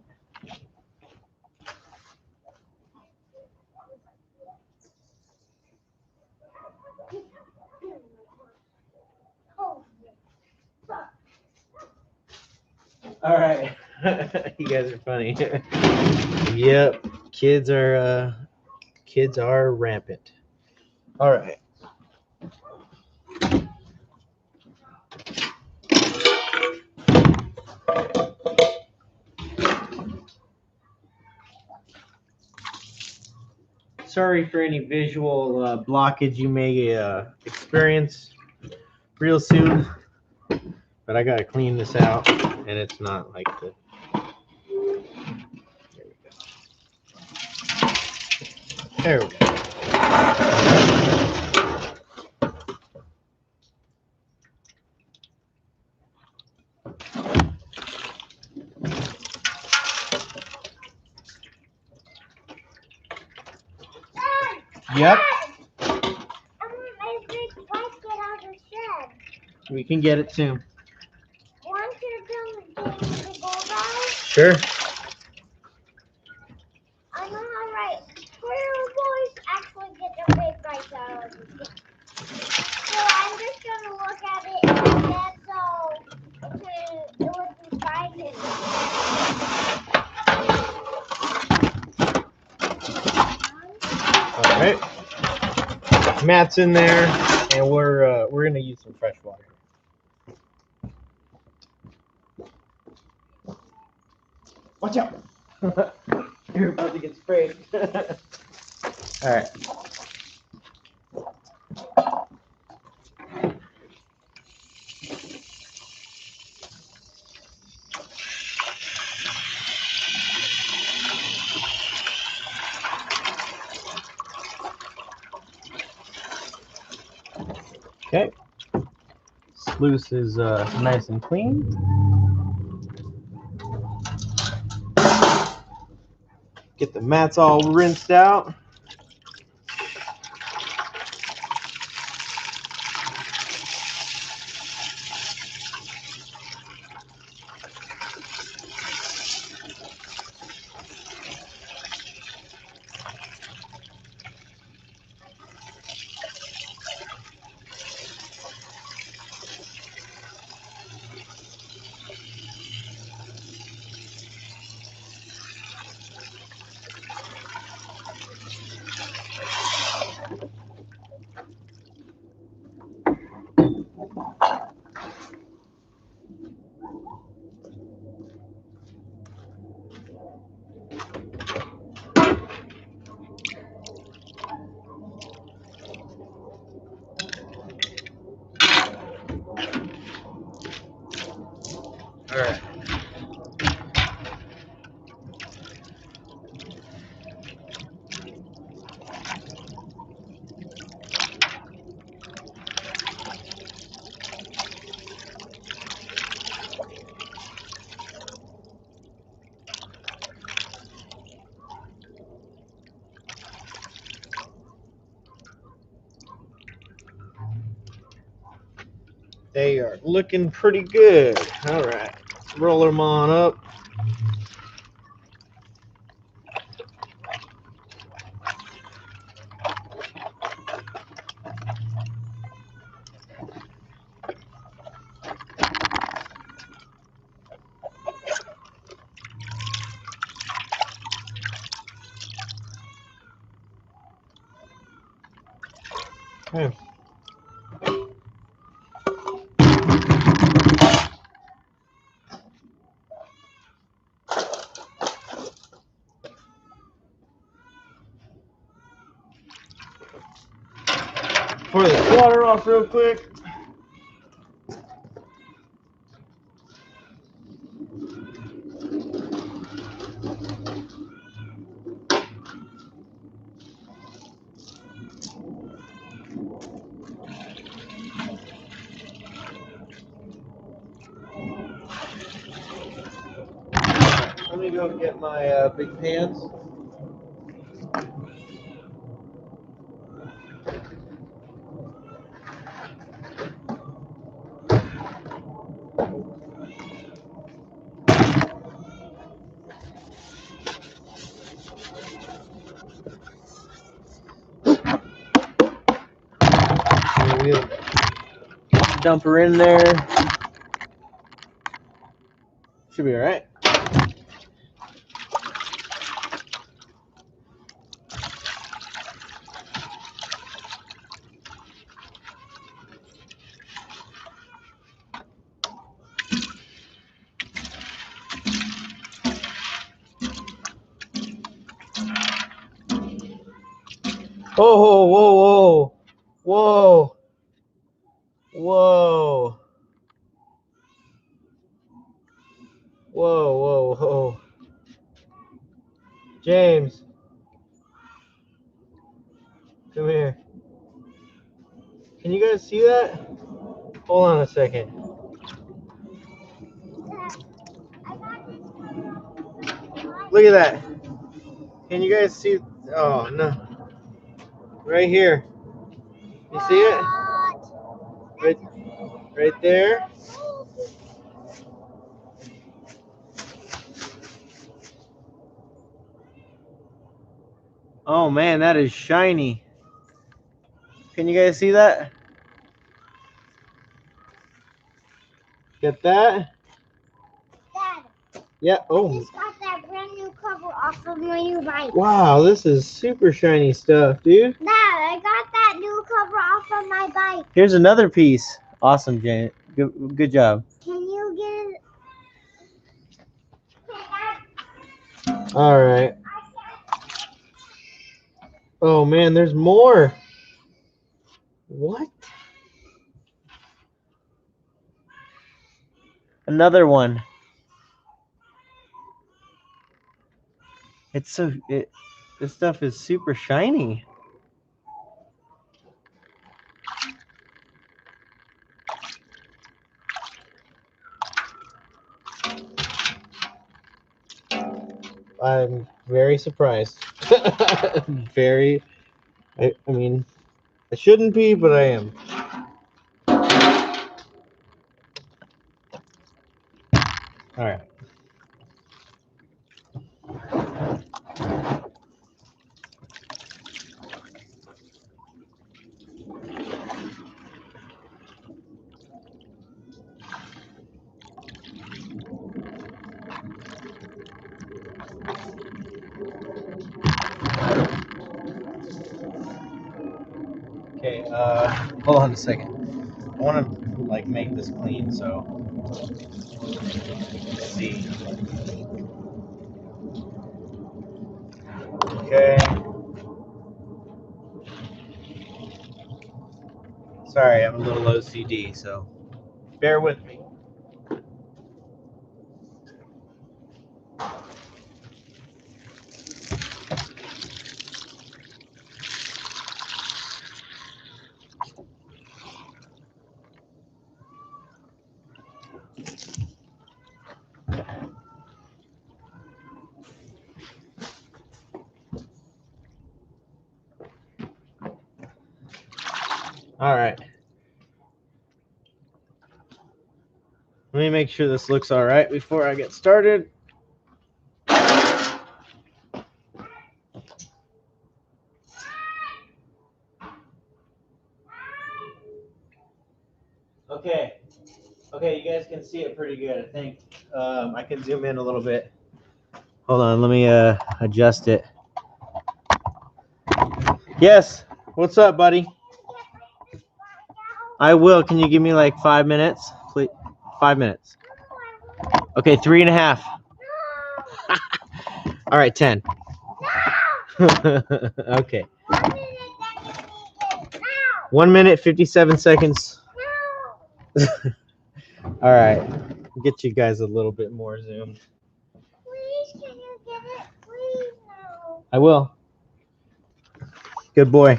All right. You guys are funny. Yep. Kids are rampant. All right. sorry for any visual blockage you may experience real soon, but I gotta clean this out, and it's not like the. There we go. Yep. I want my big blanket out of the shed. We can get it soon. Want you to come get me the gold out? Sure. I know how right. Little boys actually get the big blanket out of the shed. So I'm just gonna look at it and that's so it would be fine. All right. Matt's in there, and we're gonna use some fresh water. Watch out! You're about to get sprayed. All right. Okay. Sluice is nice and clean. Get the mats all rinsed out. All right. They are looking pretty good. All right. Let's roll them on up. Okay. Pour this water off real quick. Let me go get my big pans. We'll dump her in there. Should be all right. Oh, whoa, whoa, whoa, whoa, whoa, whoa, whoa. James, come here. Can you guys see that? Hold on a second. Look at that. Can you guys see? Oh, no. Right here. You see it? Right, right there. Oh, man, that is shiny. Can you guys see that? Get that? Dad, Yeah. I Oh. just got that brand new cover off of my new bike. Wow, this is super shiny stuff, dude. Dad, I got that new cover off of my bike. Here's another piece. Awesome, Janet. Good job. Can you get it? All right. Oh man, there's more. What? Another one. It's so this stuff is super shiny. I'm very surprised. Very. I mean, I shouldn't be, but I am. All right. Okay. Hold on a second. I want to like make this clean, so let's see. Okay. Sorry, I'm a little OCD, so bear with me. All right. Let me make sure this looks all right before I get started. Okay. Okay, you guys can see it pretty good. I think I can zoom in a little bit. Hold on, let me adjust it. Yes. What's up, buddy? I will. Can you give me like 5 minutes, please? 5 minutes. Okay, 3.5. All right, 10. Okay. 1 minute, 57 seconds. All right. Get you guys a little bit more zoomed. Please, can you get it? Please, no. I will. Good boy.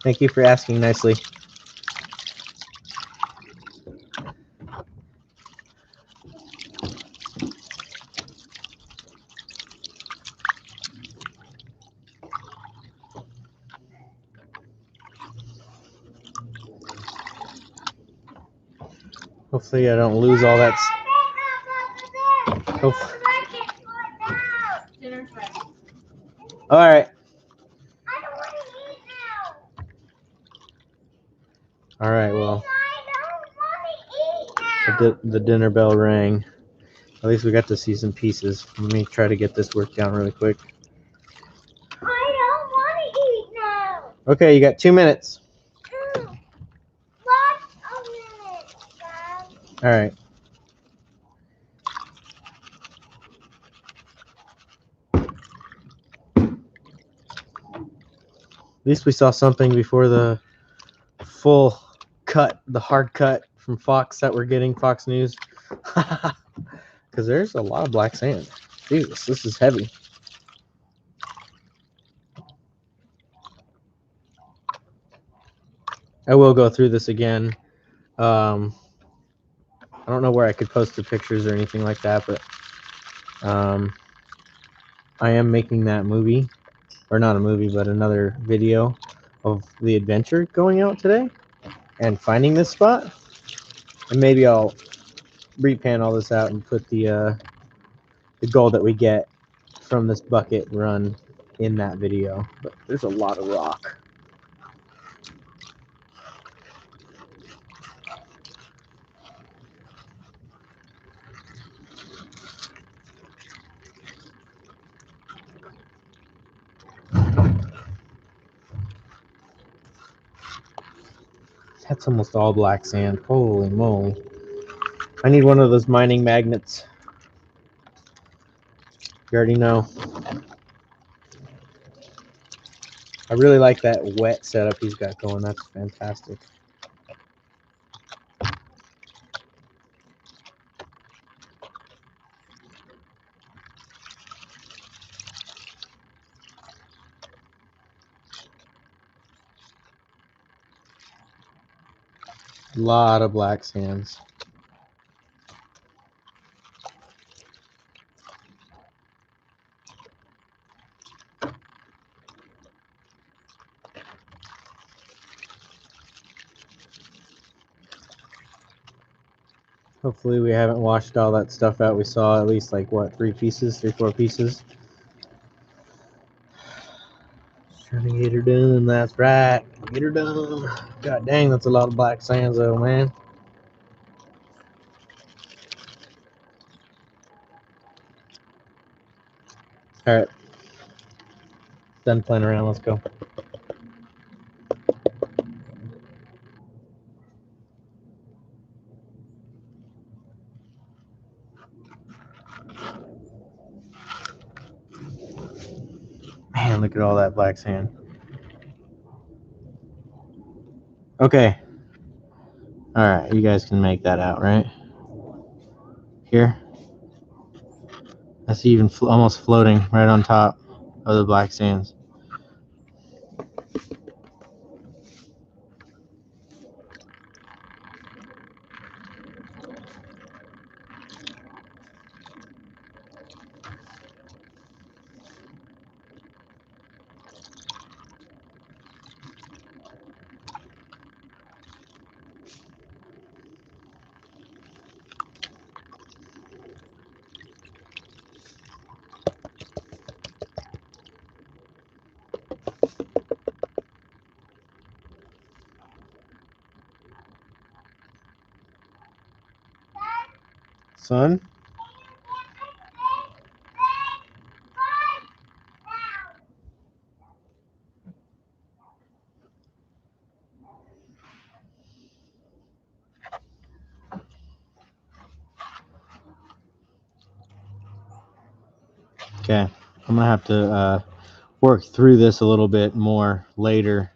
Thank you for asking nicely. Hopefully I don't lose all that. Hopefully. Dinner's ready. All right. I don't want to eat now. All right. Well, I don't want to eat now. the dinner bell rang. At least we got to see some pieces. Let me try to get this worked down really quick. I don't want to eat now. Okay, you got 2 minutes. What a minute, Dad. All right. least we saw something before the full cut, the hard cut from Fox that we're getting, Fox News. Because there's a lot of black sand. Jesus, this is heavy. I will go through this again. I don't know where I could post the pictures or anything like that, but I am making that movie, or not a movie, but another video of the adventure going out today and finding this spot. And maybe I'll repan all this out and put the gold that we get from this bucket run in that video. But there's a lot of rock. That's almost all black sand. Holy moly. I need one of those mining magnets. You already know. I really like that wet setup he's got going. That's fantastic. A lot of black sands. Hopefully we haven't washed all that stuff out. We saw at least like what, 3 pieces, 4 pieces. Trying to get her done. That's right. Get her done. God dang, that's a lot of black sands though, man. All right. Done playing around. Let's go. Man, look at all that black sand. Okay. All right, you guys can make that out, right? Here. I see even almost floating right on top of the black sands. Son? Okay, I'm gonna have to work through this a little bit more later.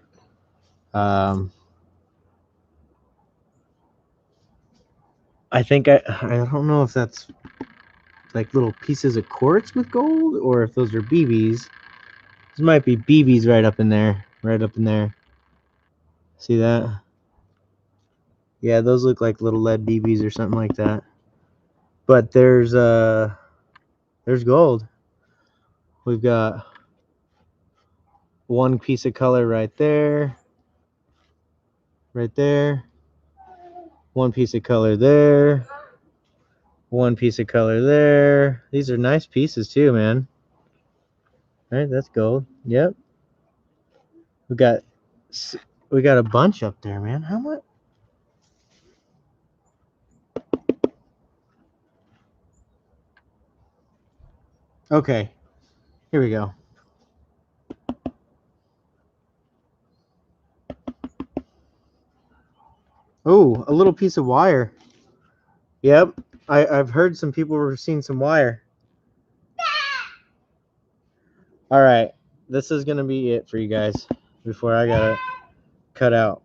I think I don't know if that's like little pieces of quartz with gold or if those are BBs. This might be BBs right up in there, See that? Yeah, those look like little lead BBs or something like that. But there's gold. We've got one piece of color right there. One piece of color there. One piece of color there. These are nice pieces too, man. All right, that's gold. Yep. We got a bunch up there, man. How much? Okay. Here we go. Oh, a little piece of wire. Yep. I've heard some people were seeing some wire. All right. This is going to be it for you guys. before I gotta cut out.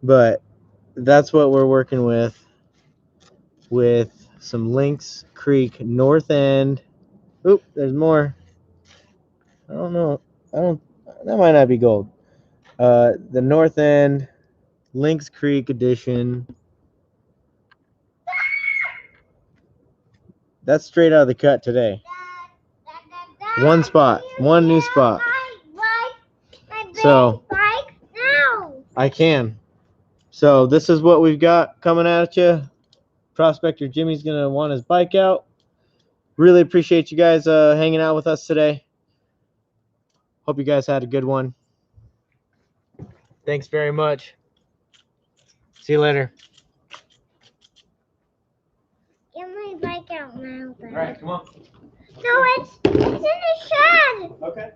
But that's what we're working with some Lynx Creek North End. Oop, there's more. I don't know. That might not be gold. The North End Lynx Creek edition. That's straight out of the cut today. One spot, one new spot. So I can. So this is what we've got coming at you. Prospector Jimmy's gonna want his bike out. Really appreciate you guys hanging out with us today. Hope you guys had a good one. Thanks very much. See you later. Get my bike out now. All right, come on. No, it's in the shed. Okay.